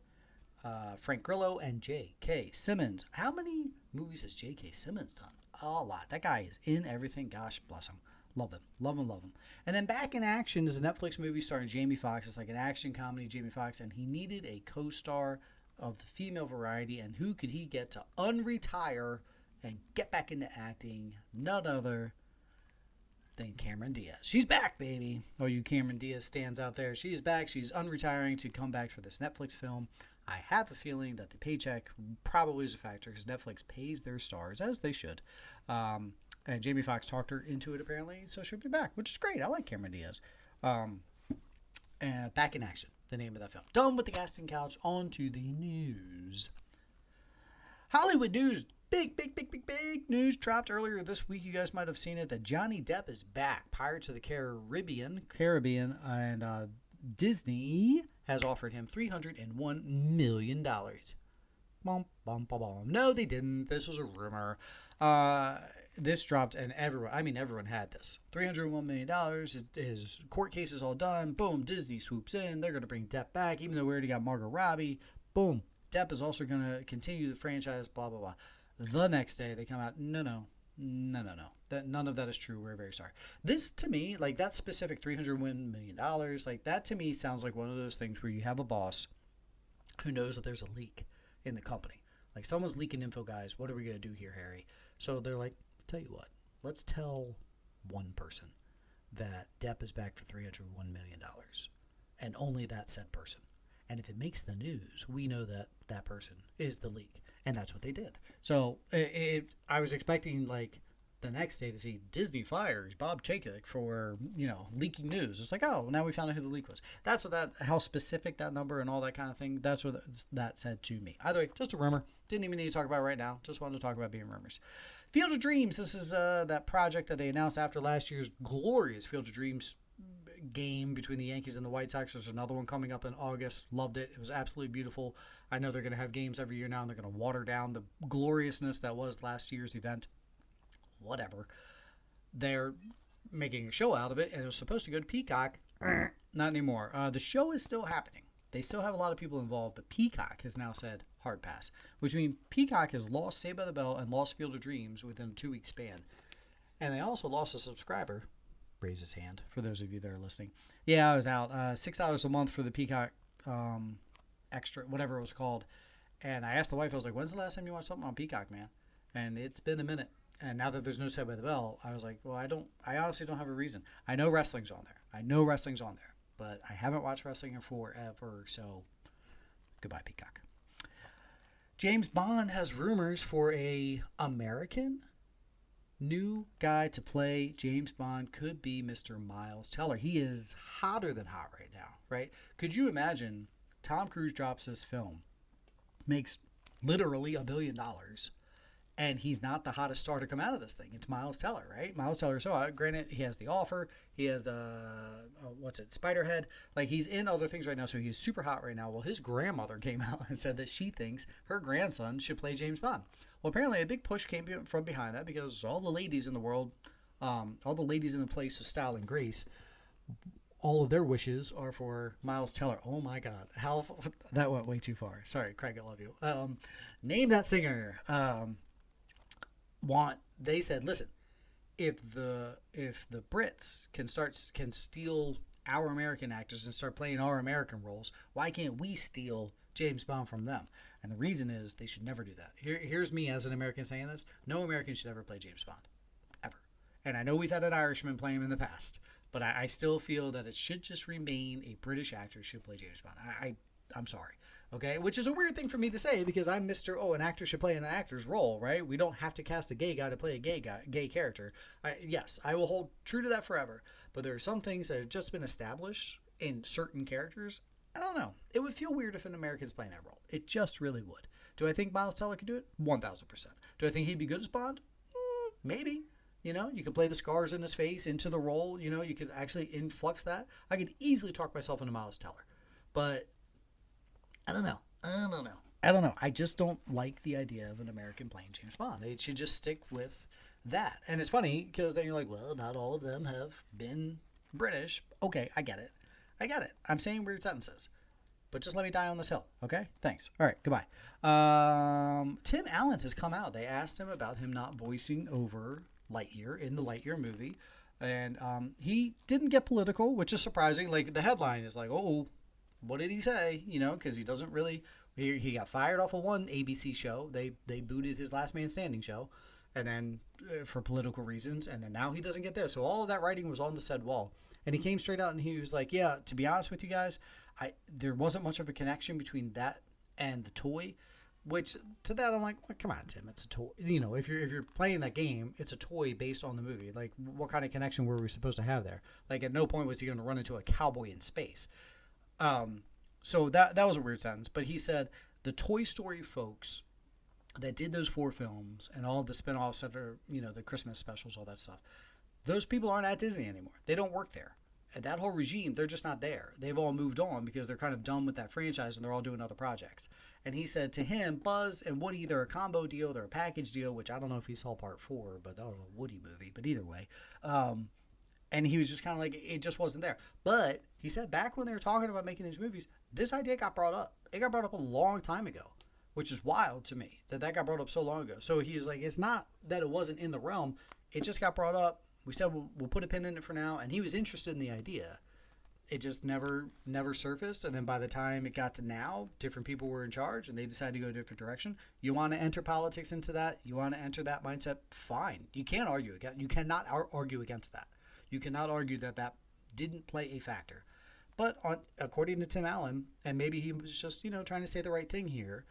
Frank Grillo, and J.K. Simmons. How many movies has J.K. Simmons done? A lot. That guy is in everything. Gosh bless him. Love him. Love him, love him. And then Back in Action is a Netflix movie starring Jamie Foxx. It's like an action comedy, Jamie Foxx, and he needed a co-star of the female variety, and who could he get to unretire and get back into acting? None other than Cameron Diaz. She's back, baby. Oh, you Cameron Diaz stands out there. She's back. She's unretiring to come back for this Netflix film. I have a feeling that the paycheck probably is a factor because Netflix pays their stars, as they should. And Jamie Foxx talked her into it, apparently, so she'll be back, which is great. I like Cameron Diaz. And Back in Action, the name of that film. Done with the casting couch, on to the news. Hollywood news. Big news dropped earlier this week. You guys might have seen it, that Johnny Depp is back. Pirates of the Caribbean, and Disney has offered him $301 million. Bum, bum, bum, bum. No, they didn't. This was a rumor. This dropped, and everyone had this. $301 million. His court case is all done. Boom, Disney swoops in. They're going to bring Depp back, even though we already got Margot Robbie. Boom. Depp is also going to continue the franchise, blah, blah, blah. The next day, they come out, no. That none of that is true. We're very sorry. This to me, like that specific $301 million, like that to me sounds like one of those things where you have a boss who knows that there's a leak in the company. Like someone's leaking info, guys. What are we gonna do here, Harry? So they're like, tell you what, let's tell one person that Depp is back for $301 million, and only that said person. And if it makes the news, we know that that person is the leak. And that's what they did. So I was expecting like the next day to see Disney fires Bob Chapek for, leaking news. It's like, oh, now we found out who the leak was. That's what how specific that number and all that kind of thing, that's what that said to me. Either way, just a rumor. Didn't even need to talk about it right now. Just wanted to talk about being rumors. Field of Dreams. This is that project that they announced after last year's glorious Field of Dreams game between the Yankees and the White Sox. There's another one coming up in August. Loved it. It was absolutely beautiful. I know they're going to have games every year now, and they're going to water down the gloriousness that was last year's event. Whatever. They're making a show out of it, and it was supposed to go to Peacock. Not anymore. The show is still happening. They still have a lot of people involved, but Peacock has now said hard pass, which means Peacock has lost Saved by the Bell and lost Field of Dreams within a 2-week span. And they also lost a subscriber. Raise his hand for those of you that are listening. Yeah, I was out. $6 a month for the Peacock extra, whatever it was called. And I asked the wife, I was like, when's the last time you watched something on Peacock, man? And it's been a minute. And now that there's no Saved by the Bell, I was like, well, I honestly don't have a reason. I know wrestling's on there. But I haven't watched wrestling in forever, so goodbye, Peacock. James Bond has rumors for a American new guy to play James Bond. Could be Mr. Miles Teller. He is hotter than hot right now, right? Could you imagine Tom Cruise drops this film, makes literally $1 billion, and he's not the hottest star to come out of this thing? It's Miles Teller, right? Miles Teller. So granted, he has The Offer. He has Spiderhead. Like, he's in other things right now, so he's super hot right now. Well, his grandmother came out and said that she thinks her grandson should play James Bond. Well, apparently a big push came from behind that because all the ladies in the world, all the ladies in the place of style and grace, all of their wishes are for Miles Teller. Oh my God, how that went way too far. Sorry, Craig, I love you. Name that singer. They said, listen, if the Brits can steal our American actors and start playing our American roles, why can't we steal James Bond from them? And the reason is they should never do that. Here's me as an American saying this. No American should ever play James Bond. Ever. And I know we've had an Irishman play him in the past, but I still feel that it should just remain a British actor should play James Bond. I'm sorry. Okay? Which is a weird thing for me to say because I'm an actor should play an actor's role, right? We don't have to cast a gay guy to play a gay character. Yes, I will hold true to that forever. But there are some things that have just been established in certain characters. I don't know. It would feel weird if an American's playing that role. It just really would. Do I think Miles Teller could do it? 1,000%. Do I think he'd be good as Bond? Maybe. You could play the scars in his face into the role. You could actually influx that. I could easily talk myself into Miles Teller. But I don't know. I just don't like the idea of an American playing James Bond. It should just stick with that. And it's funny because then you're like, well, not all of them have been British. Okay, I get it. I'm saying weird sentences. But just let me die on this hill, okay? Thanks. All right, goodbye. Tim Allen has come out. They asked him about him not voicing over Lightyear in the Lightyear movie. And he didn't get political, which is surprising. Like, the headline is like, oh, what did he say? Because he doesn't really... He got fired off of one ABC show. They booted his Last Man Standing show. And then for political reasons. And then now he doesn't get this. So all of that writing was on the said wall. And he came straight out and he was like, yeah, to be honest with you guys, there wasn't much of a connection between that and the toy, which to that I'm like, well, come on, Tim, it's a toy. If you're playing that game, it's a toy based on the movie. Like, what kind of connection were we supposed to have there? Like, at no point was he going to run into a cowboy in space. So that was a weird sentence. But he said the Toy Story folks that did those 4 films and all of the spinoffs that are, the Christmas specials, all that stuff, those people aren't at Disney anymore. They don't work there. And that whole regime, they're just not there. They've all moved on because they're kind of done with that franchise and they're all doing other projects. And he said to him, Buzz and Woody, they're a combo deal, they're a package deal, which I don't know if he saw part 4, but that was a Woody movie. But either way. And he was just kind of like, it just wasn't there. But he said back when they were talking about making these movies, this idea got brought up. It got brought up a long time ago. which is wild to me that got brought up so long ago. So he was like, it's not that it wasn't in the realm. It just got brought up. We said we'll put a pin in it for now. And he was interested in the idea. It just never surfaced. And then by the time it got to now, different people were in charge and they decided to go a different direction. You want to enter politics into that? You want to enter that mindset? Fine. You can't argue against. You cannot argue against that. You cannot argue that didn't play a factor. But according to Tim Allen, and maybe he was just, trying to say the right thing here,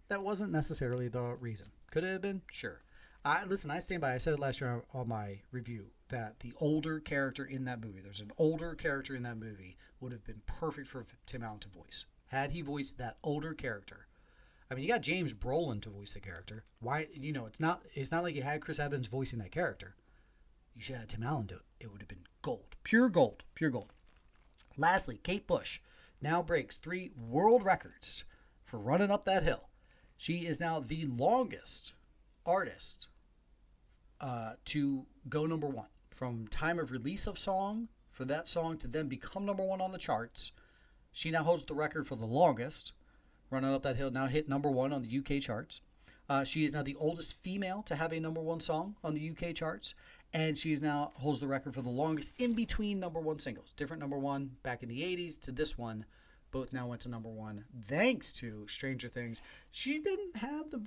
that wasn't necessarily the reason. Could it have been? Sure. I stand by, I said it last year on my review, that the older character in that movie, there's an older character in that movie, would have been perfect for Tim Allen to voice. Had he voiced that older character. I mean, you got James Brolin to voice the character. Why, it's not like you had Chris Evans voicing that character. You should have had Tim Allen do it. It would have been gold. Pure gold. Pure gold. Lastly, Kate Bush now breaks 3 world records for running up that hill. She is now the longest artist to go number 1. From time of release of song, for that song to then become number 1 on the charts. She now holds the record for the longest, running up that hill, now hit number 1 on the UK charts. She is now the oldest female to have a number 1 song on the UK charts. And she now holds the record for the longest in between number 1 singles. Different number 1 back in the 80s to this one. Both now went to number 1 thanks to Stranger Things. She didn't have the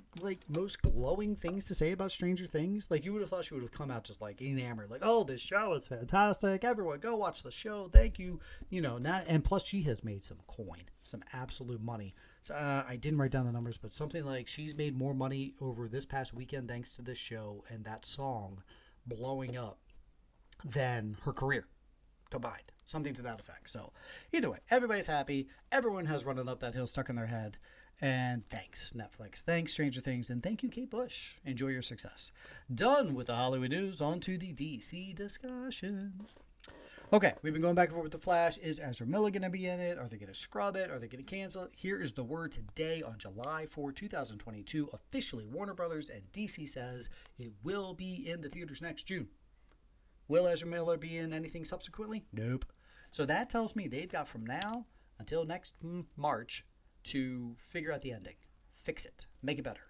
most glowing things to say about Stranger Things. You would have thought she would have come out just enamored. Oh, this show is fantastic. Everyone go watch the show. Thank you. And plus she has made some coin, some absolute money. So I didn't write down the numbers, but something like she's made more money over this past weekend thanks to this show and that song blowing up than her career combined. Something to that effect. So either way, everybody's happy. Everyone has running up that hill stuck in their head. And thanks, Netflix. Thanks, Stranger Things. And thank you, Kate Bush. Enjoy your success. Done with the Hollywood news. On to the DC discussion. Okay, we've been going back and forth with The Flash. Is Ezra Miller going to be in it? Are they going to scrub it? Are they going to cancel it? Here is the word today on July 4, 2022. Officially, Warner Brothers and DC says it will be in the theaters next June. Will Ezra Miller be in anything subsequently? Nope. So that tells me they've got from now until next March to figure out the ending. Fix it. Make it better.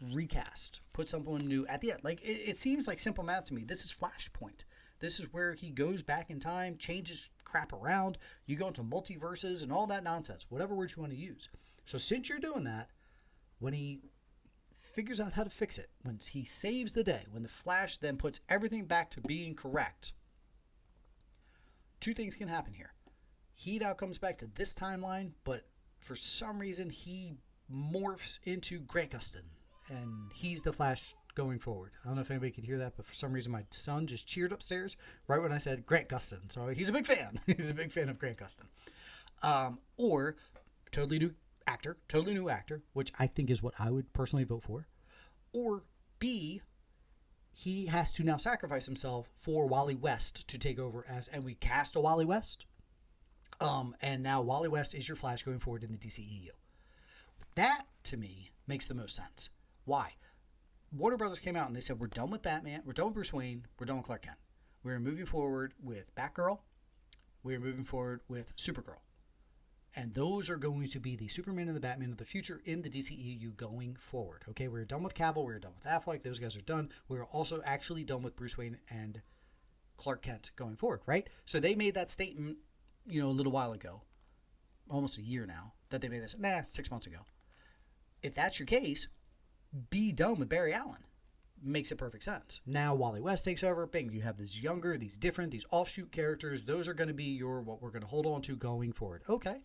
Recast. Put someone new at the end. It seems like simple math to me. This is Flashpoint. This is where he goes back in time, changes crap around. You go into multiverses and all that nonsense. Whatever word you want to use. So since you're doing that, when he figures out how to fix it, when he saves the day, when the Flash then puts everything back to being correct, 2 things can happen here. He now comes back to this timeline, but for some reason he morphs into Grant Gustin, and he's the Flash going forward. I don't know if anybody could hear that, but for some reason my son just cheered upstairs right when I said Grant Gustin. So he's a big fan. He's a big fan of Grant Gustin. Or totally new actor, which I think is what I would personally vote for. Or B, he has to now sacrifice himself for Wally West to take over and we cast a Wally West. And now Wally West is your Flash going forward in the DCEU. That, to me, makes the most sense. Why? Warner Brothers came out and they said, we're done with Batman, we're done with Bruce Wayne, we're done with Clark Kent. We're moving forward with Batgirl, we're moving forward with Supergirl. And those are going to be the Superman and the Batman of the future in the DCEU going forward. Okay, we're done with Cavill, we're done with Affleck, those guys are done. We're also actually done with Bruce Wayne and Clark Kent going forward, right? So they made that statement, a little while ago, almost a year now, that they made this, 6 months ago. If that's your case, be done with Barry Allen. Makes it perfect sense. Now Wally West takes over, bing, you have these younger, these different, these offshoot characters, those are going to be what we're going to hold on to going forward. Okay.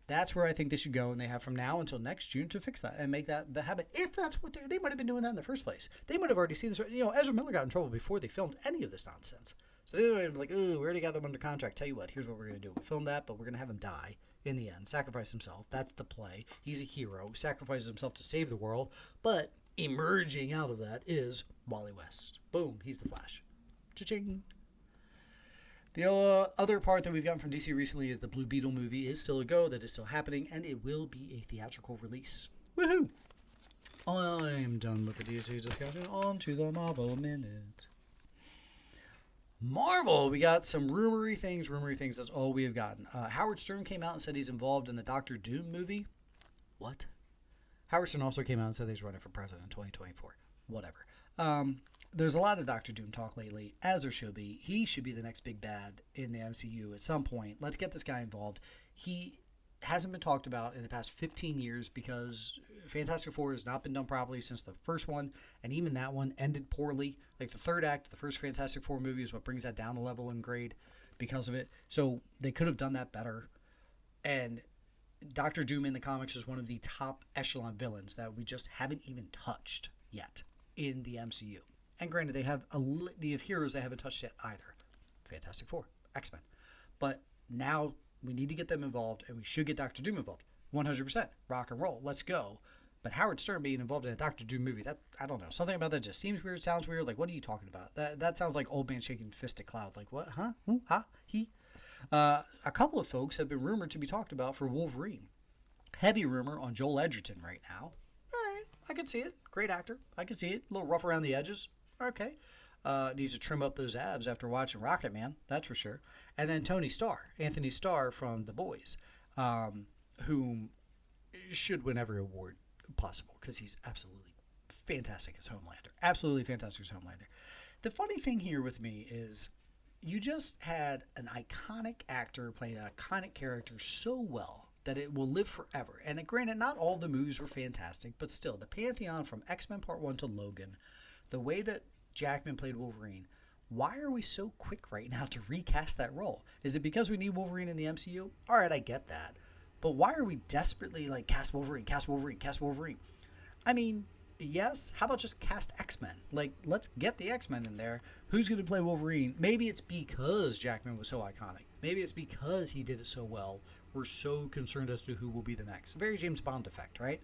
That's where I think they should go, and they have from now until next June to fix that and make that the habit. If that's what they might have been doing that in the first place. They might have already seen this. Ezra Miller got in trouble before they filmed any of this nonsense. So they would have been like, we already got him under contract. Tell you what, here's what we're going to do. We filmed that, but we're going to have him die in the end. Sacrifice himself. That's the play. He's a hero. Sacrifices himself to save the world. But emerging out of that is Wally West. Boom. He's the Flash. Cha-ching. The other part that we've gotten from DC recently is the Blue Beetle movie is still a go. That is still happening, and it will be a theatrical release. Woohoo! I'm done with the DC discussion. On to the Marvel Minute. Marvel, we got some rumory things. That's all we have gotten. Howard Stern came out and said he's involved in a Doctor Doom movie. What? Howard Stern also came out and said he's running for president in 2024. Whatever. There's a lot of Doctor Doom talk lately, as there should be. He should be the next big bad in the MCU at some point. Let's get this guy involved. He hasn't been talked about in the past 15 years because Fantastic Four has not been done properly since the first one, and even that one ended poorly. Like the third act of the first Fantastic Four movie is what brings that down a level in grade because of it. So they could have done that better. And Doctor Doom in the comics is one of the top echelon villains that we just haven't even touched yet in the MCU. And granted, they have a litany of heroes they haven't touched yet either. Fantastic Four, X-Men. But now we need to get them involved, and we should get Doctor Doom involved. 100%. Rock and roll. Let's go. But Howard Stern being involved in a Doctor Doom movie, that, I don't know. Something about that just seems weird, sounds weird. Like, what are you talking about? That sounds like old man shaking fist at clouds. Like, what? Huh? Who? Ha? He? A couple of folks have been rumored to be talked about for Wolverine. Heavy rumor on Joel Edgerton right now. All right. I can see it. Great actor. I can see it. A little rough around the edges. Okay. Needs to trim up those abs after watching Rocket Man, that's for sure. And then Tony Starr, Anthony Starr from The Boys, whom should win every award possible because he's absolutely fantastic as Homelander. Absolutely fantastic as Homelander. The funny thing here with me is you just had an iconic actor playing an iconic character so well that it will live forever. And granted, not all the movies were fantastic, but still, the pantheon from X-Men Part 1 to Logan, the way that Jackman played Wolverine, why are we so quick right now to recast that role? Is it because we need Wolverine in the MCU? All right, I get that. But why are we desperately like, cast Wolverine, cast Wolverine, cast Wolverine? I mean, yes, how about just cast X-Men? Like, let's get the X-Men in there. Who's going to play Wolverine? Maybe it's because Jackman was so iconic. Maybe it's because he did it so well. We're so concerned as to who will be the next. Very James Bond effect, right?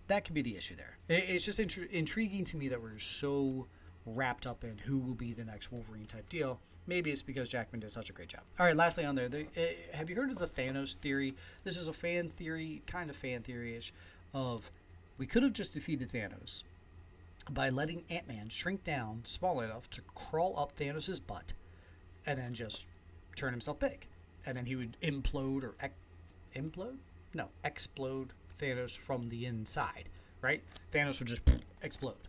That could be the issue there. It's just intriguing to me that we're so wrapped up in who will be the next Wolverine type deal. Maybe it's because Jackman did such a great job. All right, lastly on there, have you heard of the Thanos theory? This is a fan theory, kind of fan theory-ish, of we could have just defeated Thanos by letting Ant-Man shrink down small enough to crawl up Thanos' butt and then just turn himself big. And then he would implode or explode Thanos from the inside, right? Thanos would just explode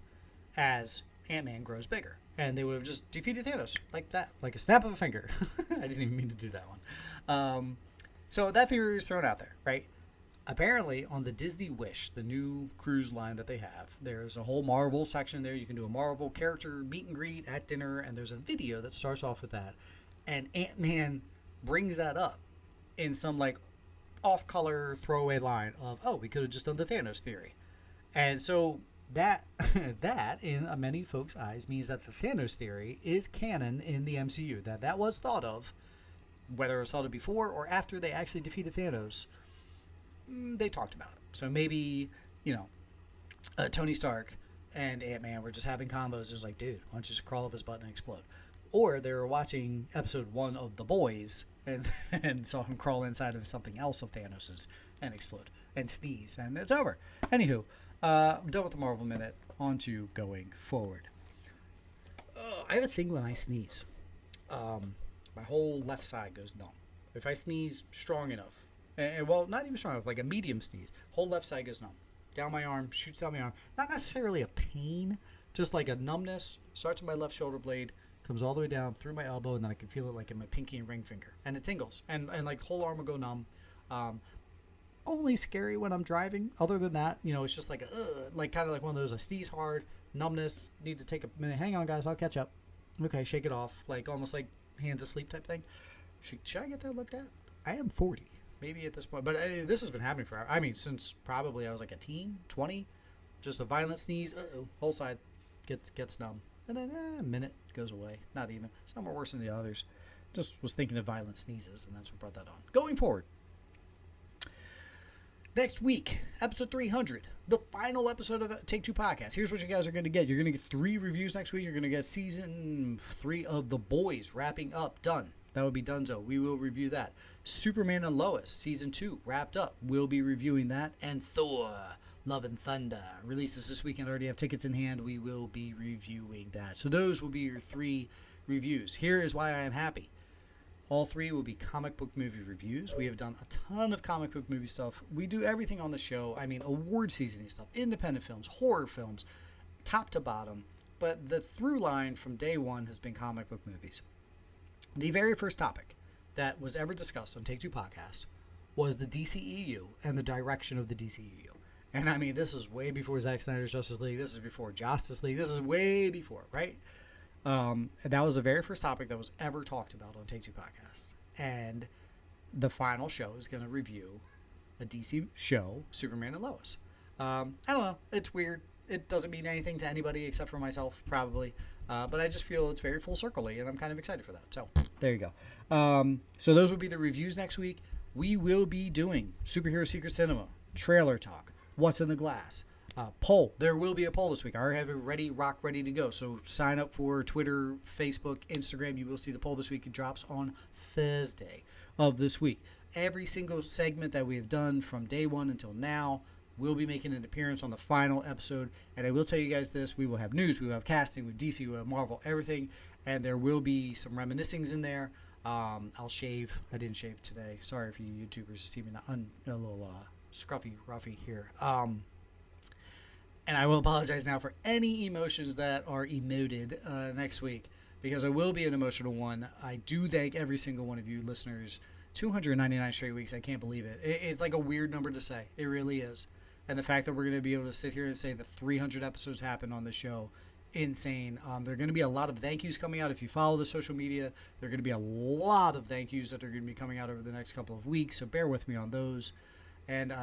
as Ant-Man grows bigger. And they would have just defeated Thanos like that, like a snap of a finger. I didn't even mean to do that one. So that theory is thrown out there, right? Apparently, on the Disney Wish, the new cruise line that they have, there's a whole Marvel section there. You can do a Marvel character meet and greet at dinner, and there's a video that starts off with that. And Ant-Man brings that up in some, like, off-color throwaway line of, oh, we could have just done the Thanos theory. And so that in many folks' eyes means that the Thanos theory is canon in the MCU. That was thought of, whether it was thought of before or after they actually defeated Thanos, they talked about it. So maybe, Tony Stark and Ant-Man were just having combos. It was like, dude, why don't you just crawl up his butt and explode? Or they were watching episode 1 of The Boys and saw him crawl inside of something else of Thanos's and explode and sneeze, and it's over. Anywho, I'm done with the Marvel Minute. On to going forward. I have a thing when I sneeze. My whole left side goes numb. If I sneeze strong enough, well, not even strong enough, like a medium sneeze, whole left side goes numb. Down my arm, shoots down my arm. Not necessarily a pain, just like a numbness. Starts with my left shoulder blade, comes all the way down through my elbow, and then I can feel it like in my pinky and ring finger. And it tingles. And like the whole arm will go numb. Only scary when I'm driving. Other than that, it's just like kind of like one of those, I sneeze hard, numbness, need to take a minute. Hang on, guys, I'll catch up. Okay, shake it off. Like almost like hands asleep type thing. Should I get that looked at? I am 40. Maybe at this point. But this has been happening forever. I mean, since probably I was like a teen, 20. Just a violent sneeze. Whole side gets numb. And then a minute goes away. Not even. Some are worse than the others. Just was thinking of violent sneezes, and that's what brought that on. Going forward. Next week, episode 300, the final episode of Take Two Podcast. Here's what you guys are going to get. You're going to get 3 reviews next week. You're going to get season 3 of The Boys wrapping up. Done. That would be donezo. We will review that. Superman and Lois, season 2, wrapped up. We'll be reviewing that. And Thor, Love and Thunder, releases this weekend. Already have tickets in hand. We will be reviewing that. So those will be your 3 reviews. Here is why I am happy. All 3 will be comic book movie reviews. We have done a ton of comic book movie stuff. We do everything on the show. I mean, award seasoning stuff, independent films, horror films, top to bottom. But the through line from day one has been comic book movies. The very first topic that was ever discussed on Take Two Podcast was the DCEU and the direction of the DCEU. And I mean, this is way before Zack Snyder's Justice League. This is before Justice League. This is way before, right? That was the very first topic that was ever talked about on Take Two Podcast. And the final show is going to review a DC show, Superman and Lois. I don't know. It's weird. It doesn't mean anything to anybody except for myself, probably. But I just feel it's very full circle-y, and I'm kind of excited for that. So, there you go. So those will be the reviews next week. We will be doing Superhero Secret Cinema, Trailer Talk, What's in the Glass, poll. There will be a poll this week. I already have it ready to go. So sign up for Twitter, Facebook, Instagram. You will see the poll this week. It drops on Thursday of this week. Every single segment that we have done from day one until now will be making an appearance on the final episode. And I will tell you guys this. We will have news. We will have casting with DC, we will have Marvel, everything. And there will be some reminiscings in there. I'll shave. I didn't shave today. Sorry for you YouTubers to see me a little scruffy here. And I will apologize now for any emotions that are emoted next week, because I will be an emotional one. I do thank every single one of you listeners. 299 straight weeks. I can't believe it. It's like a weird number to say. It really is. And the fact that we're going to be able to sit here and say that 300 episodes happened on the show, insane. There are going to be a lot of thank yous coming out. If you follow the social media, there are going to be a lot of thank yous that are going to be coming out over the next couple of weeks. So bear with me on those. And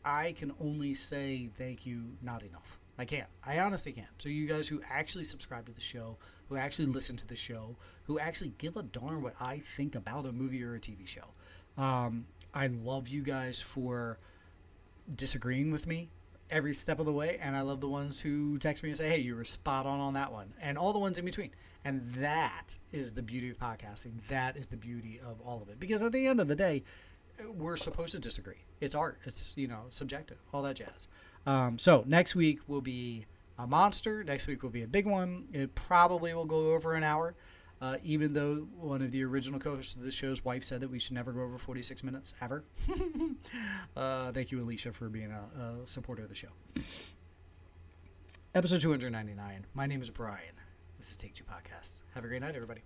I can only say thank you not enough. I can't. I honestly can't. So you guys who actually subscribe to the show, who actually listen to the show, who actually give a darn what I think about a movie or a TV show. I love you guys for disagreeing with me every step of the way, and I love the ones who text me and say, hey, you were spot on that one, and all the ones in between. And that is the beauty of podcasting. That is the beauty of all of it. Because at the end of the day, we're supposed to disagree. It's art. It's, subjective, all that jazz. So next week will be a monster. Next week will be a big one. It probably will go over an hour, even though one of the original co-hosts of the show's wife said that we should never go over 46 minutes, ever. Thank you, Alicia, for being a supporter of the show. Episode 299. My name is Brian. This is Take Two Podcast. Have a great night, everybody.